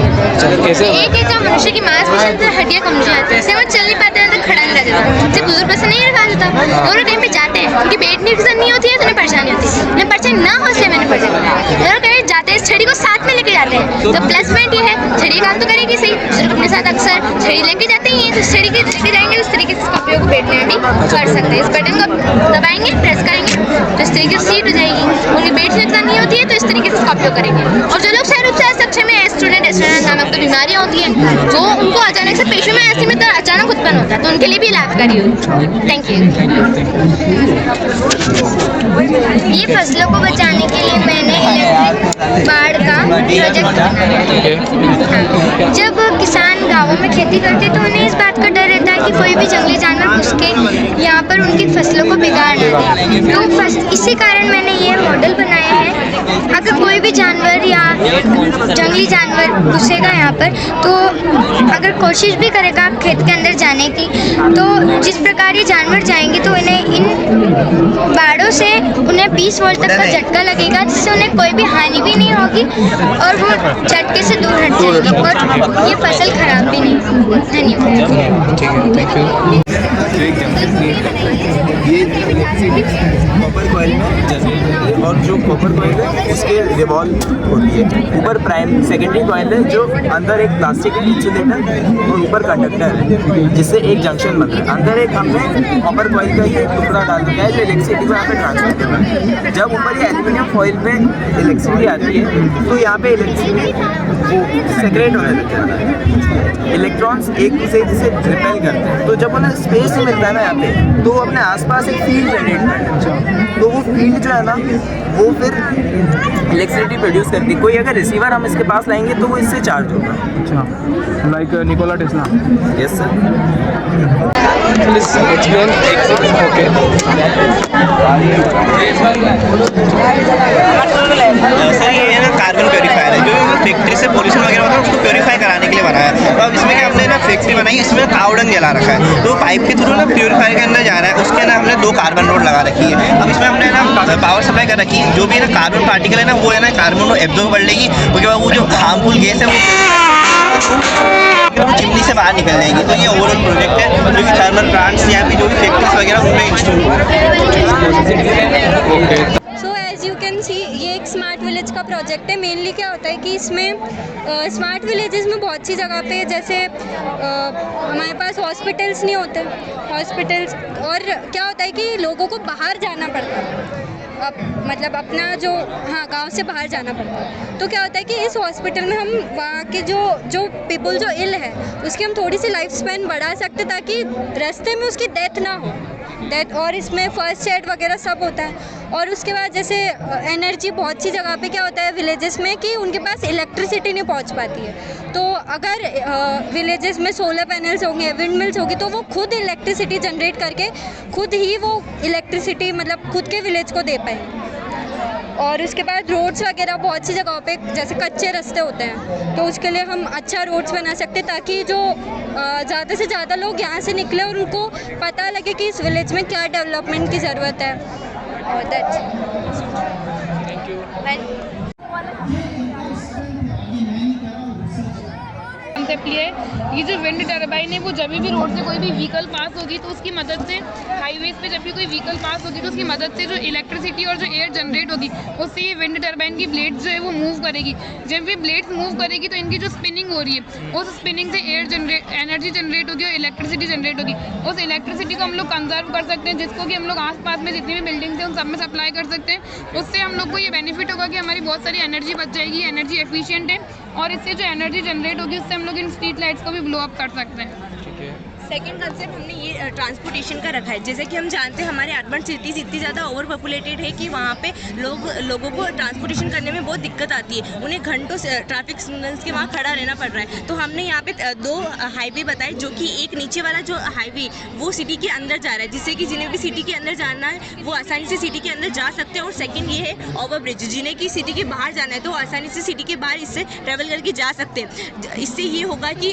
कैसे? एक है जो मनुष्य की मांसपेशियों से हड्डियां कमजोर जाती है, इससे वो चल नहीं पाते हैं तो खड़ा नहीं रह जाता, इससे बुजुर्ग पैसा नहीं रखा जाता। दोनों टाइम पे जाते हैं क्योंकि बैठने की नहीं होती है तो उन्हें परेशानी होती है, उन्हें परेशानी ना हो इसलिए मैंने परेशानी। दोनों टाइम जाते हैं, इस छड़ी को साथ में लेके जाते हैं। तो प्लस पॉइंट ये है छड़ी काम तो करेगी सही, बुजुर्ग अपने साथ अक्सर छड़ी लेके जाते ही हैं, तो छड़ी के लेके जाएंगे इस तरीके से इसका उपयोग बैठने में भी कर सकते हैं। इस बटन को दबाएंगे, प्रेस करेंगे तो इस तरीके से सीट हो जाएगी, उन्हें बैठने इतना नहीं होती है तो इस तरीके से इसका उपयोग करेंगे। और जो लोग शायद रूप से सक्षम है, स्टूडेंट नामक तो बीमारियाँ होती हैं जो उनको अचानक से पेशों में ऐसे में अचानक उत्पन्न होता है, तो उनके लिए भी लाभकारी होगी। Thank you. ये फसलों को बचाने के लिए मैंने इलेक्ट्रिक बाड़ का प्रोजेक्ट बनाया। जब किसान गाँवों में खेती करते तो उन्हें इस बात का डर रहता है कि कोई भी जंगली जानवर घुस के यहाँ पर उनकी फसलों को बिगाड़ ना दे, तो इसी कारण मैंने ये मॉडल बनाया है। अगर कोई भी जानवर या जंगली जानवर घुसेगा यहाँ पर तो अगर कोशिश भी करेगा आप खेत के अंदर जाने की, तो जिस प्रकार ये जानवर जाएंगे तो इन्हें इन बाड़ों से उन्हें 20 वोल्ट तक का झटका लगेगा, जिससे उन्हें कोई भी हानि भी नहीं होगी और वो झटके से दूर हट जाएंगे और ये फसल खराब भी नहीं होगी। धन्यवाद। ये कॉपर कॉइल में जैसे और जो कॉपर कॉइल है इसके रिवॉल्व होती है। ऊपर प्राइम सेकेंडरी कॉइल है जो अंदर एक प्लास्टिक इंसुलेटर और ऊपर कंडक्टर है जिससे एक जंक्शन बनता है। अंदर एक हमने कॉपर कॉइल का ये टुकड़ा डाल दिया है जो इलेक्ट्रिसिटी को यहाँ पे ट्रांसफर करता है। जब ऊपर ये एल्यूमिनियम फॉइल पे इलेक्ट्रिसिटी आती है तो यहाँ पे इलेक्ट्रिसिटी सेक्रेट होने लग जाता है। इलेक्ट्रॉन्स एक दूसरे से रिपेल करते हैं, तो जब उन्हें स्पेस मिलता है ना यहाँ पे तो वो अपने आसपास एक फील्ड जनरेट करते हैं। तो वो फील्ड जो है ना वो फिर इलेक्ट्रिसिटी प्रोड्यूस करती है। कोई अगर रिसीवर हम इसके पास लाएंगे तो वो इससे चार्ज होगा। अच्छा, like Nikola Tesla. Yes sir. Please explain. Okay. Sir ये है ना कार्बन प्योरीफायर है जो फैक्ट्री से पोल्यूशन वगैरह होता है उसको प्योरीफाई कराने के लिए बनाया है। तो अब इसमें हमने ना फैक्ट्री बनाई, इसमें कावड़ंग जला रखा है, तो पाइप के थ्रू ना प्योरीफायर के अंदर जा रहा है। उसके ना हमने 2 कार्बन रोड लगा रखी है। अब इसमें हमने ना पावर सप्लाई कर रखी है, जो भी ना कार्बन पार्टिकल है ना वो है ना कार्बन को एब्जॉर्ब कर लेगी, उसके बाद वो जो हार्मफुल गैस है वो चिमनी से बाहर निकल जाएंगी। तो ये ओवरऑल प्रोजेक्ट है जो कि थर्मल प्लांट्स या फिर जो भी फैक्ट्रीज वगैरह उनमें इंस्टॉल हुआ है। So as you can see ये एक स्मार्ट विलेज का प्रोजेक्ट है। मेनली क्या होता है कि इसमें स्मार्ट विलेजेस में बहुत सी जगह पे जैसे हमारे पास हॉस्पिटल्स नहीं होते, हॉस्पिटल्स, और क्या होता है कि लोगों को बाहर जाना पड़ता है, मतलब अपना जो गांव से बाहर जाना पड़ता है। तो क्या होता है कि इस हॉस्पिटल में हम वहाँ के जो पीपल जो इल है उसकी हम थोड़ी सी लाइफ स्पैन बढ़ा सकते ताकि रास्ते में उसकी डेथ ना हो, डेथ। और इसमें फर्स्ट एड वगैरह सब होता है। और उसके बाद जैसे एनर्जी बहुत सी जगह पे क्या होता है विलेजेस में कि उनके पास इलेक्ट्रिसिटी नहीं पहुंच पाती है, तो अगर विलेजेस में सोलर पैनल्स होंगे, विंड मिल्स होगी, तो वो खुद इलेक्ट्रिसिटी जनरेट करके खुद ही वो इलेक्ट्रिसिटी मतलब खुद के विलेज को दे पाएंगे। और उसके बाद रोड्स वगैरह बहुत सी जगहों पे जैसे कच्चे रास्ते होते हैं, तो उसके लिए हम अच्छा रोड्स बना सकते हैं ताकि जो ज़्यादा से ज़्यादा लोग यहाँ से निकले और उनको पता लगे कि इस विलेज में क्या डेवलपमेंट की ज़रूरत है। और दैट्स कंसेप्ट ये है, ये जो विंड टर्बाइन है वो जब भी रोड से कोई भी व्हीकल पास होगी तो उसकी मदद से, हाईवेज पे जब भी कोई व्हीकल पास होगी तो उसकी मदद से जो इलेक्ट्रिसिटी और जो एयर जनरेट होगी उससे ये विंड टर्बाइन की ब्लेड्स जो है वो मूव करेगी। जब भी ब्लेड्स मूव करेगी तो इनकी जो स्पिनिंग हो रही है उस स्पिनिंग से एनर्जी जनरेट होगी और इलेक्ट्रिसिटी जनरेट होगी। उस इलेक्ट्रिसिटी को हम लोग कंजर्व कर सकते हैं, जिसको कि हम लोग आसपास में जितनी भी बिल्डिंग्स हैं उन सब में सप्लाई कर सकते हैं। उससे हम लोग को ये बेनिफिट होगा कि हमारी बहुत सारी एनर्जी बच जाएगी, एनर्जी एफिशिएंट है, और इससे जो एनर्जी जनरेट होगी उससे हम लोग इन स्ट्रीट लाइट्स को भी ब्लो अप कर सकते हैं। ठीक है। सेकंड कंसेप्ट हमने ये ट्रांसपोर्टेशन का रखा है। जैसे कि हम जानते हैं हमारे अर्बन सिटीज़ इतनी ज़्यादा ओवर पॉपुलेटेड है कि वहाँ पे लोगों को ट्रांसपोर्टेशन करने में बहुत दिक्कत आती है। उन्हें घंटों से ट्रैफिक सिग्नल्स के वहाँ खड़ा रहना पड़ रहा है। तो हमने यहाँ पे 2 हाईवे बताए, जो कि एक नीचे वाला जो हाईवे वो सिटी के अंदर जा रहा है, जिससे कि जिन्हें भी सिटी के अंदर जाना है वो आसानी से सिटी के अंदर जा सकते हैं। और सेकेंड ये है ओवर ब्रिज, जिन्हें कि सिटी के बाहर जाना है तो आसानी से सिटी के बाहर इससे ट्रैवल करके जा सकते हैं। इससे ये होगा कि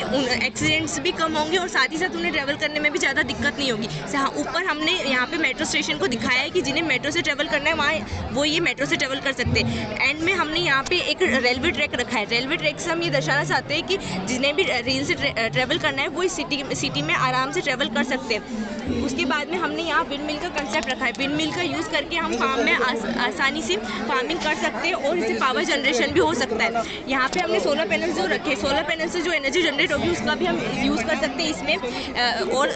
एक्सीडेंट्स भी कम होंगे और साथ ही साथ उन्हें ट्रैवल करने में भी ज़्यादा दिक्कत नहीं होगी। ऊपर हमने यहाँ पे मेट्रो स्टेशन को दिखाया है कि जिन्हें मेट्रो से ट्रैवल करना है वहाँ वो ये मेट्रो से ट्रैवल कर सकते हैं। एंड में हमने यहाँ पे एक रेलवे ट्रैक रखा है। रेलवे ट्रैक से हम ये दर्शाना चाहते हैं कि जिन्हें भी रेल से ट्रैवल करना है वो इस सिटी में आराम से ट्रैवल कर सकते हैं। उसके बाद में हमने यहाँ विंड मिल का कंसेप्ट रखा है। विंड मिल का यूज़ करके हम फार्म में आसानी से फार्मिंग कर सकते हैं और इससे पावर जनरेशन भी हो सकता है। यहाँ पे हमने सोलर पैनल जो रखे हैं, सोलर पैनल से जो एनर्जी जनरेट होगी उसका भी हम यूज़ कर सकते हैं इसमें और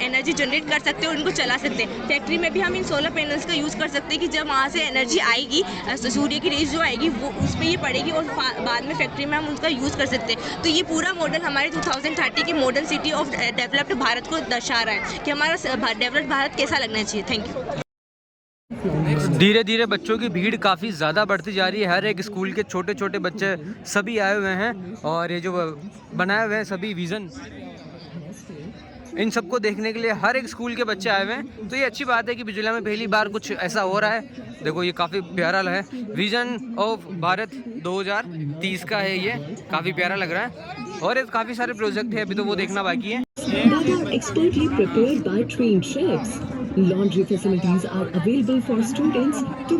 एनर्जी जनरेट कर सकते हैं और इनको चला सकते हैं। फैक्ट्री में भी हम इन सोलर पैनल्स का यूज़ कर सकते हैं कि जब वहाँ से एनर्जी आएगी, सूर्य की रेज जो आएगी वो उस पर ये पड़ेगी और बाद में फैक्ट्री में हम उसका यूज़ कर सकते हैं। तो ये पूरा मॉडल हमारे 2030 के modern city of developed Bharat को दर्शा रहा है कि हमारा डेवलप्ड भारत कैसा लगना चाहिए। Thank you. धीरे धीरे बच्चों की भीड़ काफ़ी ज़्यादा बढ़ती जा रही है। हर एक स्कूल के छोटे छोटे बच्चे सभी आए हुए हैं और ये जो बनाए हुए हैं सभी विज़न, इन सबको देखने के लिए हर एक स्कूल के बच्चे आए हुए हैं। तो ये अच्छी बात है कि बिजुलिया में पहली बार कुछ ऐसा हो रहा है। देखो ये काफ़ी प्यारा है, विजन ऑफ भारत 2030 का है, ये काफ़ी प्यारा लग रहा है और काफ़ी सारे प्रोजेक्ट है, अभी तो वो देखना बाकी है। Expertly prepared by trained chefs. Laundry facilities are available for students to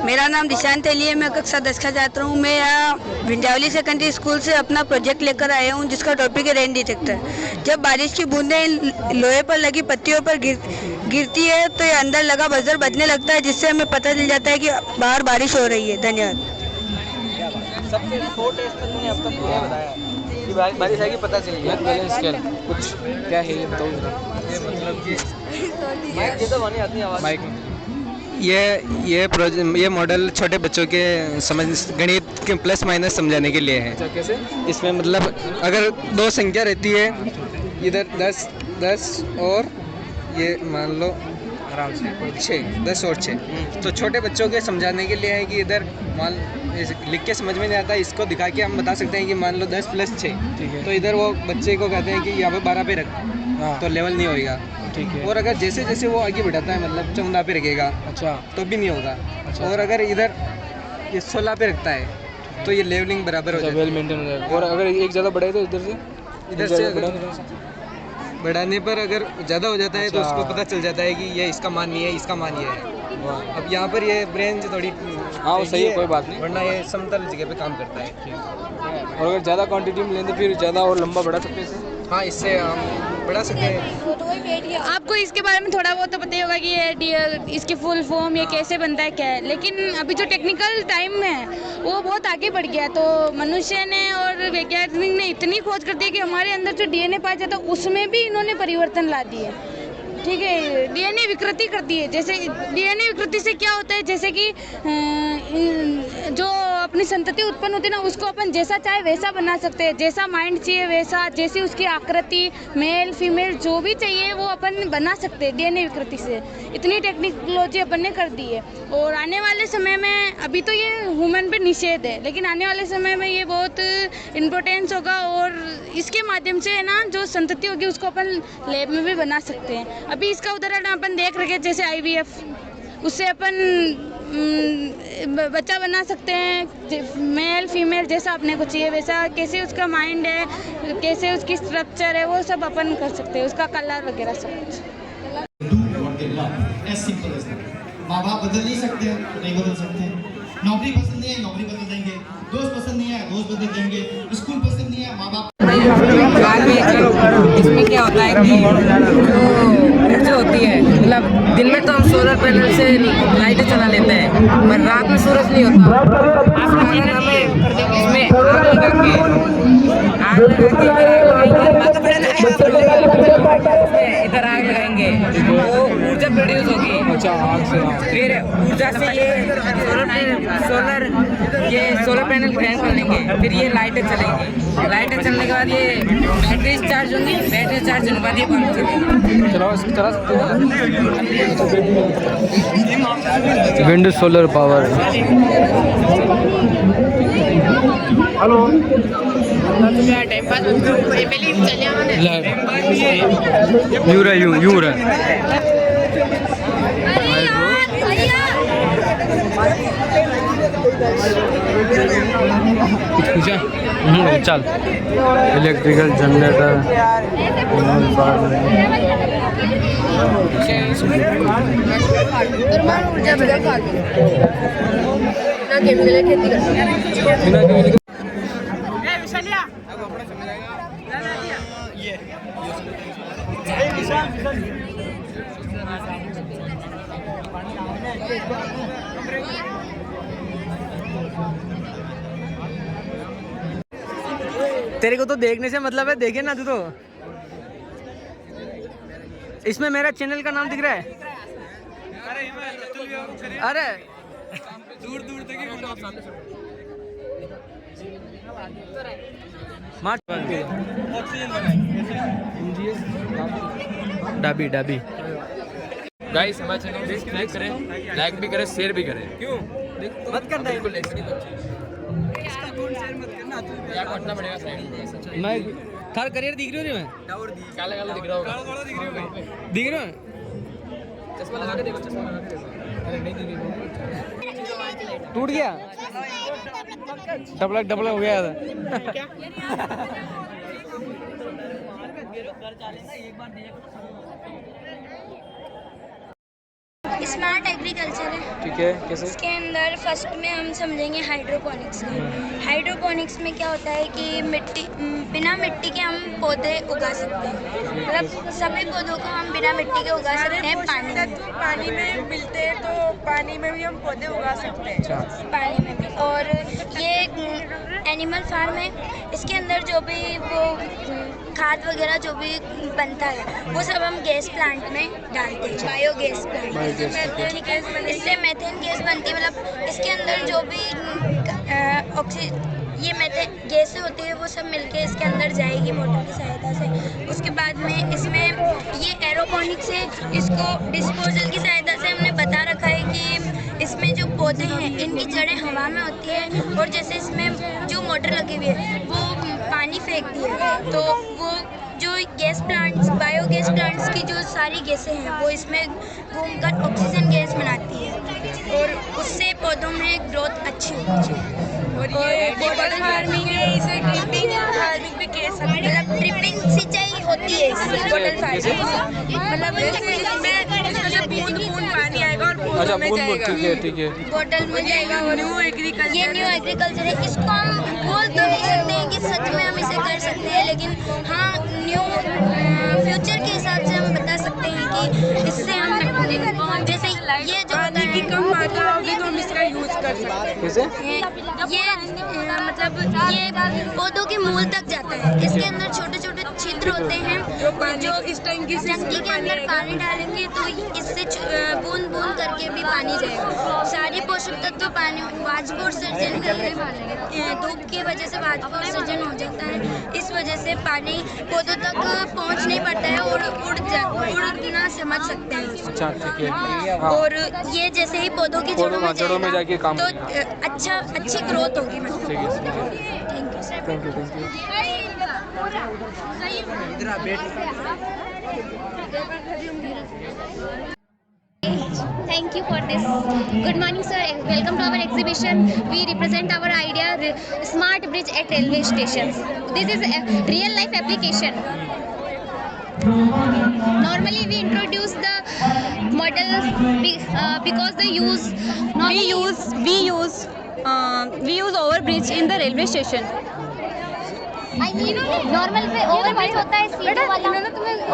मेरा नाम दिशांत तेली है, मैं कक्षा 10 का छात्र हूँ। मैं यहाँ विंध्यावली सेकेंडरी स्कूल से अपना प्रोजेक्ट लेकर आया हूँ जिसका टॉपिक है रेन डिटेक्टर। जब बारिश की बूंदें लोहे पर लगी पत्तियों पर गिरती है तो ये अंदर लगा बजर बजने लगता है, जिससे हमें पता चल जाता है कि बाहर बारिश हो रही है। धन्यवाद। सबसे छोटे इसमें तूने अब तक ये बताया कि बारिश आएगी, पता चल गया। बैलेंस स्केल कुछ क्या है ये बताओ। ये मतलब कि ये तो वानी आती है आवाज़ माइक में। ये मॉडल छोटे बच्चों के समझ गणित के प्लस माइनस समझाने के लिए है। कैसे? इसमें मतलब अगर 2 संख्या रहती है, इधर 10 और ये मान लो आराम से 6, 10 और 6, तो छोटे बच्चों के समझाने के लिए है कि इधर मान लिख के समझ में नहीं आता, इसको दिखा के हम बता सकते हैं कि मान लो 10 + 6, तो इधर वो बच्चे को कहते हैं कि यहाँ पे 12 पे रख, तो लेवल नहीं होएगा। ठीक है। और अगर जैसे जैसे वो आगे बढ़ाता है मतलब 14 पे रखेगा, अच्छा, तो भी नहीं होगा। अच्छा। और अगर इधर ये 16 पे रखता है तो ये लेवलिंग बराबर हो जाएगा, वेल मेंटेन हो जाएगा। और अगर एक ज़्यादा बढ़ाए तो इधर से बढ़ाने पर अगर ज़्यादा हो जाता है तो उसको पता चल जाता है कि ये इसका मान नहीं है, इसका मान ये है। अब यहाँ पर ये ब्रेन थोड़ी सही है, कोई बात नहीं, वरना ये समतल जगह पे काम करता है। और अगर ज़्यादा क्वांटिटी में लें तो फिर ज़्यादा और लंबा बढ़ा सकते हैं। हाँ, इससे हम बढ़ा सकते हैं। आपको इसके बारे में थोड़ा बहुत तो पता ही होगा कि ये इसकी फुल फॉर्म ये कैसे बनता है, क्या है, लेकिन अभी जो टेक्निकल टाइम है वो बहुत आगे बढ़ गया। तो मनुष्य ने और वैज्ञानिक ने इतनी खोज कर दी कि हमारे अंदर जो डीएनए पाया जाता है उसमें भी इन्होंने परिवर्तन ला दिए। ठीक है, डीएनए विकृति कर दी है। जैसे डीएनए विकृति से क्या होता है, जैसे कि जो अपनी संतति उत्पन्न होती है ना, उसको अपन जैसा चाहे वैसा बना सकते हैं, जैसा माइंड चाहिए वैसा, जैसी उसकी आकृति, मेल फीमेल जो भी चाहिए वो अपन बना सकते हैं डीएनए विकृति से। इतनी टेक्नोलॉजी अपन ने कर दी है। और आने वाले समय में, अभी तो ये ह्यूमन पे निषेध है, लेकिन आने वाले समय में ये बहुत इम्पोर्टेंस होगा और इसके माध्यम से है ना जो संतति होगी उसको अपन लैब में भी बना सकते हैं। अभी इसका उदाहरण अपन देख रहे हैं, जैसे IVF, उससे अपन बच्चा बना सकते हैं, मेल फीमेल जैसा अपने को चाहिए वैसा, कैसे उसका माइंड है, कैसे उसकी स्ट्रक्चर है, वो सब अपन कर सकते हैं, उसका कलर वगैरह सब कुछ। माँ बाप बदल नहीं सकते, नहीं बदल सकते। नौकरी पसंद नहीं है, नौकरी बदल देंगे। दोस्त पसंद नहीं है, दोस्त बदल देंगे। स्कूल पसंद नहीं है, माँ बाप। इसमें क्या होता है कि जो होती है, मतलब दिन में तो हम सोलर पैनल से लाइटें चला लेते हैं, पर रात में सूरज नहीं होता। अगर हमें इसमें इधर आग लगाएंगे तो ऊर्जा प्रोड्यूस होगी। अच्छा, फिर ऊर्जा से ये सोलर सोलर पैनल ग्राइंड कर लेंगे, फिर ये लाइटें चलेंगी, लाइटें चलने के बाद ये बैटरी चार्ज होंगी, बैटरी चार्ज होने के बाद ये पंप चलेगी। चला wind solar power. Hello time pass यूं रहा चल इलेक्ट्रिकल जनरेटर तेरे को तो देखने से मतलब है, देखे ना तू तो। इसमें मेरा चैनल का नाम दिख रहा है। अरे दूर दूर तक डाबी डाबी गाइस हमारे चैनल को सब्सक्राइब करें, लाइक भी करें, शेयर भी करें। क्यों मत करना है? पढ़ना पड़ेगा साइड में। मैं थार करियर दिख रही हूँ, मैं काला काला दिख रहा होगा, दिख रहा है। चश्मा लगा के देखो, चश्मा लगा के देखो। अरे नहीं दिख रहा, टूट गया, डबल हो गया था। स्मार्ट एग्रीकल्चर है। ठीक है, कैसे? इसके अंदर फर्स्ट में हम समझेंगे हाइड्रोपोनिक्स। हाइड्रोपोनिक्स में क्या होता है कि बिना मिट्टी के हम पौधे उगा सकते हैं। मतलब सभी पौधों को हम बिना मिट्टी के उगा सकते हैं। पानी में मिलते हैं तो पानी में भी हम पौधे उगा सकते हैं। पानी में भी। और ये एनिमल फार्म है, इसके अंदर जो भी वो खाद वगैरह जो भी बनता है वो सब हम गैस प्लांट में डालते हैं, बायोगैस प्लांट। ठीक है, इससे मेथेन गैस बनती है। मतलब इसके अंदर जो भी ये मेथेन गैसें होती है वो सब मिलके इसके अंदर जाएगी मोटर की सहायता से। उसके बाद में इसमें ये एरोपोनिक्स है, इसको डिस्पोजल की सहायता से हमने बता रखा है कि इसमें जो पौधे हैं इनकी जड़ें हवा में होती है और जैसे इसमें जो मोटर लगी हुई है वो पानी फेंकती है, तो वो जो गैस प्लांट्स बायोगैस प्लांट्स की जो सारी गैसें हैं वो इसमें घूमकर ऑक्सीजन गैस बनाती है और उससे पौधों में ग्रोथ अच्छी होती है। और ये बॉटल फार्मिंग है, इसे ड्रिपिंग फार्मिंग भी कह सकते हैं। मतलब ड्रिपिंग सिंचाई होती है इससे बॉटल फार्मिंग। मतलब जब बूंद बूंद पानी आएगा और अच्छा बूंद, ठीक है बॉटल में जाएगा। और न्यू एग्रीकल्चर है। इसको हम बोल तो नहीं सकते हैं कि सच में हम इसे कर सकते हैं, लेकिन हाँ न्यू फ्यूचर के हिसाब से हम बता सकते हैं कि इससे हम जैसे ये जो की कम मात्रा होगी तो हम इसका यूज कर सकते हैं। कैसे? ये मतलब ये पौधों के मूल तक जाता है। इसके अंदर छोटे छोटे छिद्र होते हैं जो इस टंकी के अंदर पानी डालेंगे तो इससे बूंद बूंद करके भी पानी जाएगा। सारे पोषक तत्व पानी वाष्पोत्सर्जन धूप की वजह से वाष्पोत्सर्जन हो जाता है, इस वजह से पानी पौधों तक पहुंच नहीं पाता है और उड़ना समझ सकते हैं। अच्छा ठीक है। और ये जैसे ही पौधों की जड़ों में जाके काम तो अच्छी ग्रोथ होगी। Thank you. Thank you for this. Good morning, sir. Welcome to our exhibition. We represent our idea, Smart Bridge at Railway Stations. This is a real life application. Normally, we introduce the model because we use overbridge in the railway station. Normal पे overbridge होता है सीधा वाला।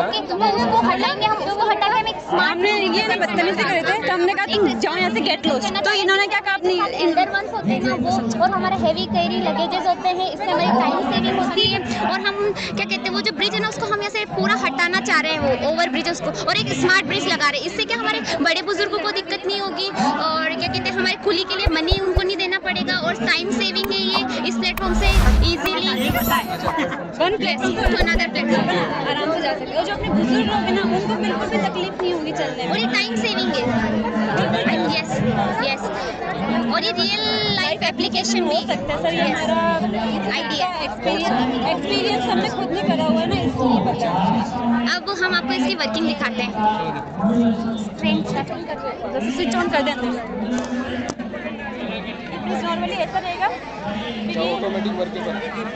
Okay, तो उसको हटाएंगे, हम उसको हटा के हम एक स्मार्ट ये ना बदतमीजी कर रहे थे तो हमने कहा तुम जाओ यहाँ से गेट लॉस्ट, तो इन्होंने क्या कहा अपनी एल्डर वंस होते हैं ना वो, और हमारे हेवी कैरी लगेजेस होते हैं, इससे हमारी टाइम सेविंग होती है। और हम क्या कहते हैं वो जो ब्रिज है ना उसको हम यहाँ से पूरा हटाना चाह रहे हैं, वो ओवर ब्रिज उसको, और एक स्मार्ट ब्रिज लगा रहे हैं। इससे क्या हमारे बड़े बुजुर्गों को दिक्कत नहीं होगी और क्या कहते हैं हमारी कुली के लिए मनी उनको नहीं देना पड़ेगा और time saving one platform to another platform आराम से जा सकते हैं। और जो अपने बुजुर्ग लोग हैं ना, उनको बिल्कुल भी तकलीफ नहीं होगी चलने में। और ये टाइम सेविंग है। यस यस, और ये रियल लाइफ एप्लीकेशन भी हो सकता है सर। ये हमारा आइडिया एक्सपीरियंस हमने खुद नहीं करा हुआ है ना, इसलिए पता है। अब हम आपको इसकी वर्किंग दिखाते हैं। स्विच ऑन कर दें नॉर्मली ऐसा रहेगा, ऑटोमेटिक वर्किंग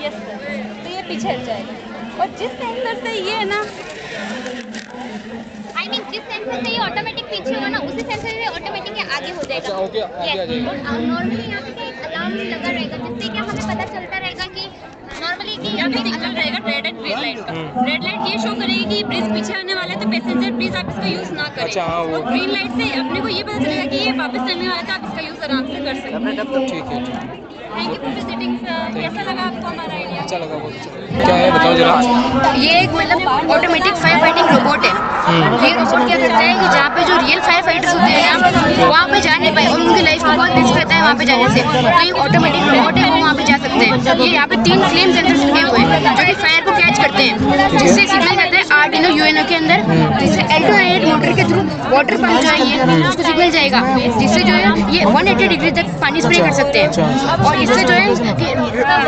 यस सर। तो ये पीछे हट जाएगा, और जिस सेंसर से ये है ना, आई मीन जिस सेंसर से ये ऑटोमेटिक पीछे होगा ना, उसी सेंसर से ऑटोमेटिक आगे हो जाएगा। अच्छा, ओके, आगे आ जाएगा। और नॉर्मली यहाँ पे एक अलार्म लगा रहेगा, जिससे क्या हमें पता चलता रहेगा कि नॉर्मली कि यहाँ पे सिग्नल रहेगा रेड एंड ग्रीन लाइट का। रेड लाइट ये शो करेगी कि ब्रिज पीछे आने वाला है, तो पैसेंजर प्लीज आप इसका यूज ना करें। अच्छा, हाँ, वो। ग्रीन लाइट से अपने को ये पता चलेगा कि ये वापस चलने वाला है, तो आप इसका यूज आराम से कर सकते हैं। ठीक है। Thank you for visiting sir. कैसा लगा आपको हमारा आइडिया? अच्छा लगा, बहुत अच्छा। क्या है बताओ जरा। ये एक मतलब ऑटोमेटिक फायर फाइटिंग रोबोट है। ये रोबोट क्या करता है कि जहाँ पे जो रियल फायर फाइटर्स होते हैं ना, वहाँ पे जा नहीं पाए और उनकी लाइफ को बहुत रिस्क रहता है वहाँ पे जाने से, तो ये ऑटोमेटिक रोबोट है, वो वहाँ पे जा सकते हैं। ये यहाँ पे 3 फ्लेम सेंसर्स लगे हुए हैं जो कि फायर को कैच करते हैं, जिससे सिग्नल जाता है आर्डिनो यूएनओ के अंदर, जिससे अल्टरनेट मोटर के थ्रू वाटर पंप जो है ये उसको सिग्नल जाएगा, जिससे जो है ये 180 डिग्री तक पानी स्प्रे कर सकते हैं। और इससे जो है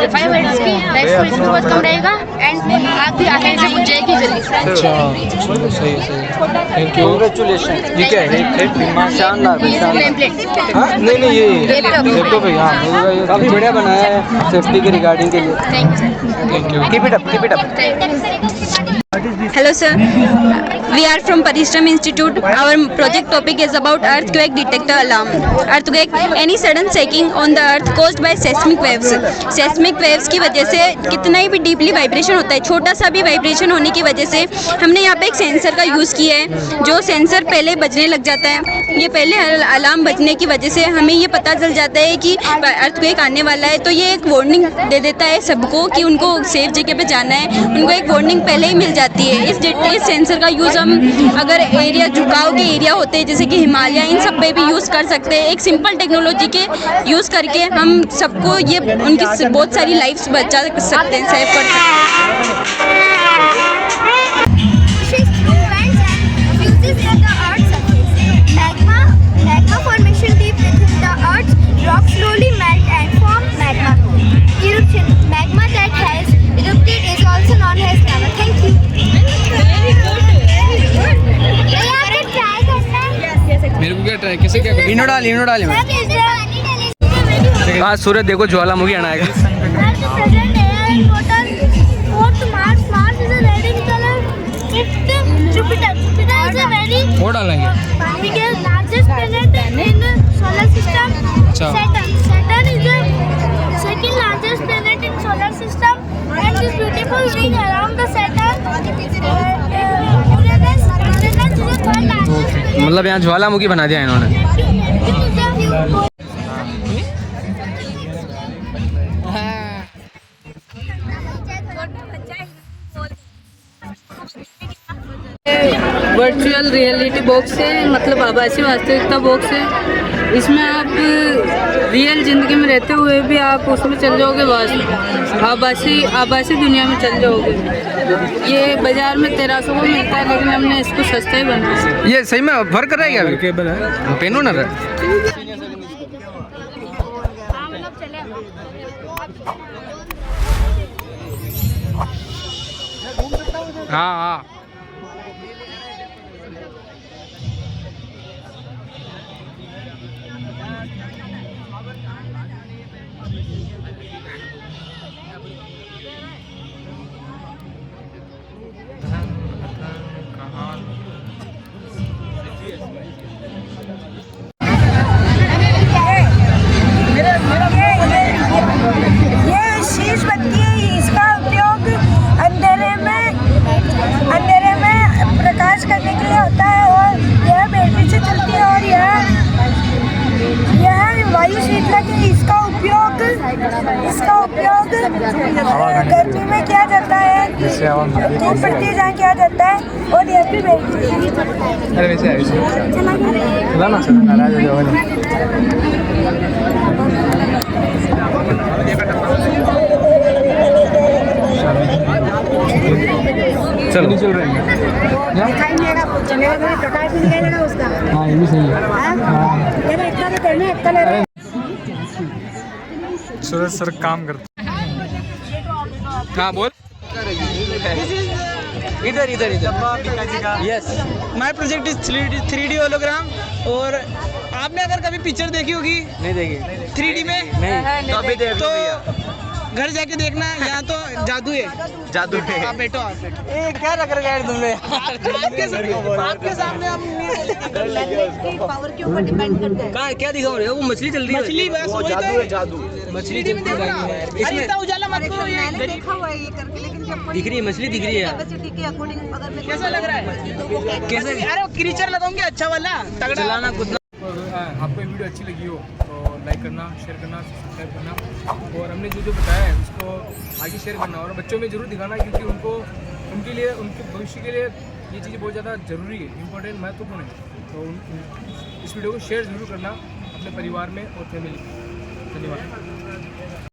फायर फाइटर्स की लाइफ को रिस्क बहुत कम रहेगा एंड आग भी आसानी से बुझ जाएगी जल्दी से। अच्छा, सही थैंक यू, कांग्रेचुलेशन। ये क्या है? शानदार। हाँ, नहीं ये लैपटॉप है। हाँ, काफ़ी बढ़िया बनाया है सेफ्टी के रिगार्डिंग के लिए। Thank you. Keep it up. Hello sir, we are from Parishram Institute. Our project topic is about earthquake detector alarm. Earthquake, any sudden shaking on the earth caused by seismic waves. Seismic waves की वजह से कितना ही भी deeply vibration होता है, छोटा सा भी वाइब्रेशन होने की वजह से हमने यहाँ पे एक सेंसर का यूज़ किया है, जो सेंसर पहले बजने लग जाता है। ये पहले अलार्म बजने की वजह से हमें ये पता चल जाता है कि अर्थक्वेक आने वाला है, तो ये एक वार्निंग दे देता है सबको कि उनको सेफ जगह पे जाना है, उनको एक वार्निंग पहले ही मिल जाती है। इस सेंसर का यूज़ हम अगर एरिया झुकाव के एरिया होते हैं जैसे कि हिमालय, इन सब पे भी यूज़ कर सकते हैं। एक सिंपल टेक्नोलॉजी के यूज़ करके हम सबको ये उनकी बहुत सारी लाइफ्स बचा सकते हैं, सेव कर सकते हैं। Formation deep within the earth, rocks slowly melt and form magma. Eruption. Magma that has erupted is also known as lava. Thank you. Very good. Try करना है? मेरे को क्या ट्राई कैसे क्या करना? इनो डाल हाँ सूरज देखो ज्वालामुखी आना है। वो डालेंगे। Largest planet in the solar system. Saturn is the second largest planet in solar system, and this beautiful ring around the Saturn. Uranus is the third largest planet. मतलब यहाँ ज्वालामुखी बना दिया इन्होंने। वर्चुअल रियलिटी बॉक्स है, मतलब आभासी वास्तविकता box है। इसमें आप रियल ज़िंदगी में रहते हुए भी आप उसमें चल जाओगे, आभासी दुनिया में चल जाओगे। ये बाजार में 1300 को मिलता है, लेकिन हमने इसको सस्ता ही बनाया। ये सही में वर्क कर रहा है क्या? केबल है, पेनो ना रहा। हाँ हाँ गर्मी में किया जाता है, धूप पड़ती है जहाँ किया जाता है, और ये भी चलो हाँ ये भी सही है। सूरज सर काम करते। हाँ बोल। इधर इधर इधर। Yes my project is 3D hologram. और आपने अगर कभी पिक्चर देखी होगी नहीं देखी 3D में नहीं तो अभी देख लो तो घर जाके देखना। यहाँ तो जादू है, जादू है। आप बैठो आप बैठो। ए क्या लग रहा है तुमने आपके सामने हम पावर के ऊपर डिपेंड करता है। कहाँ क्या दिखा रहे हो? वो मछली चल रही है। मछली बस वही तो है, जादू मछली चल रही है। अरे इतना उजाला मत करो। मैंने देखा हुआ है ये करके, लेकिन जब दिख रही है मछली दिख रही है। कैपेसिटी के अकॉर्डिंग अगर मैं कैसा लग रहा है? कैसे? अरे क्रीचर लगाऊंगे अच्छा वाला तगड़ा। चलाना कूदना। आपको ये वीडियो अच्छी लगी हो तो लाइक करना, शेयर करना, सब्सक्राइब करना और हमने जो जो बताया है उसको आगे शेयर करना और बच्चों में ज़रूर दिखाना, क्योंकि उनको उनके लिए उनके भविष्य के लिए ये चीज़ें बहुत ज़्यादा ज़रूरी है, इंपॉर्टेंट, महत्वपूर्ण है। तो इस वीडियो को शेयर ज़रूर करना अपने परिवार में और फैमिली। धन्यवाद।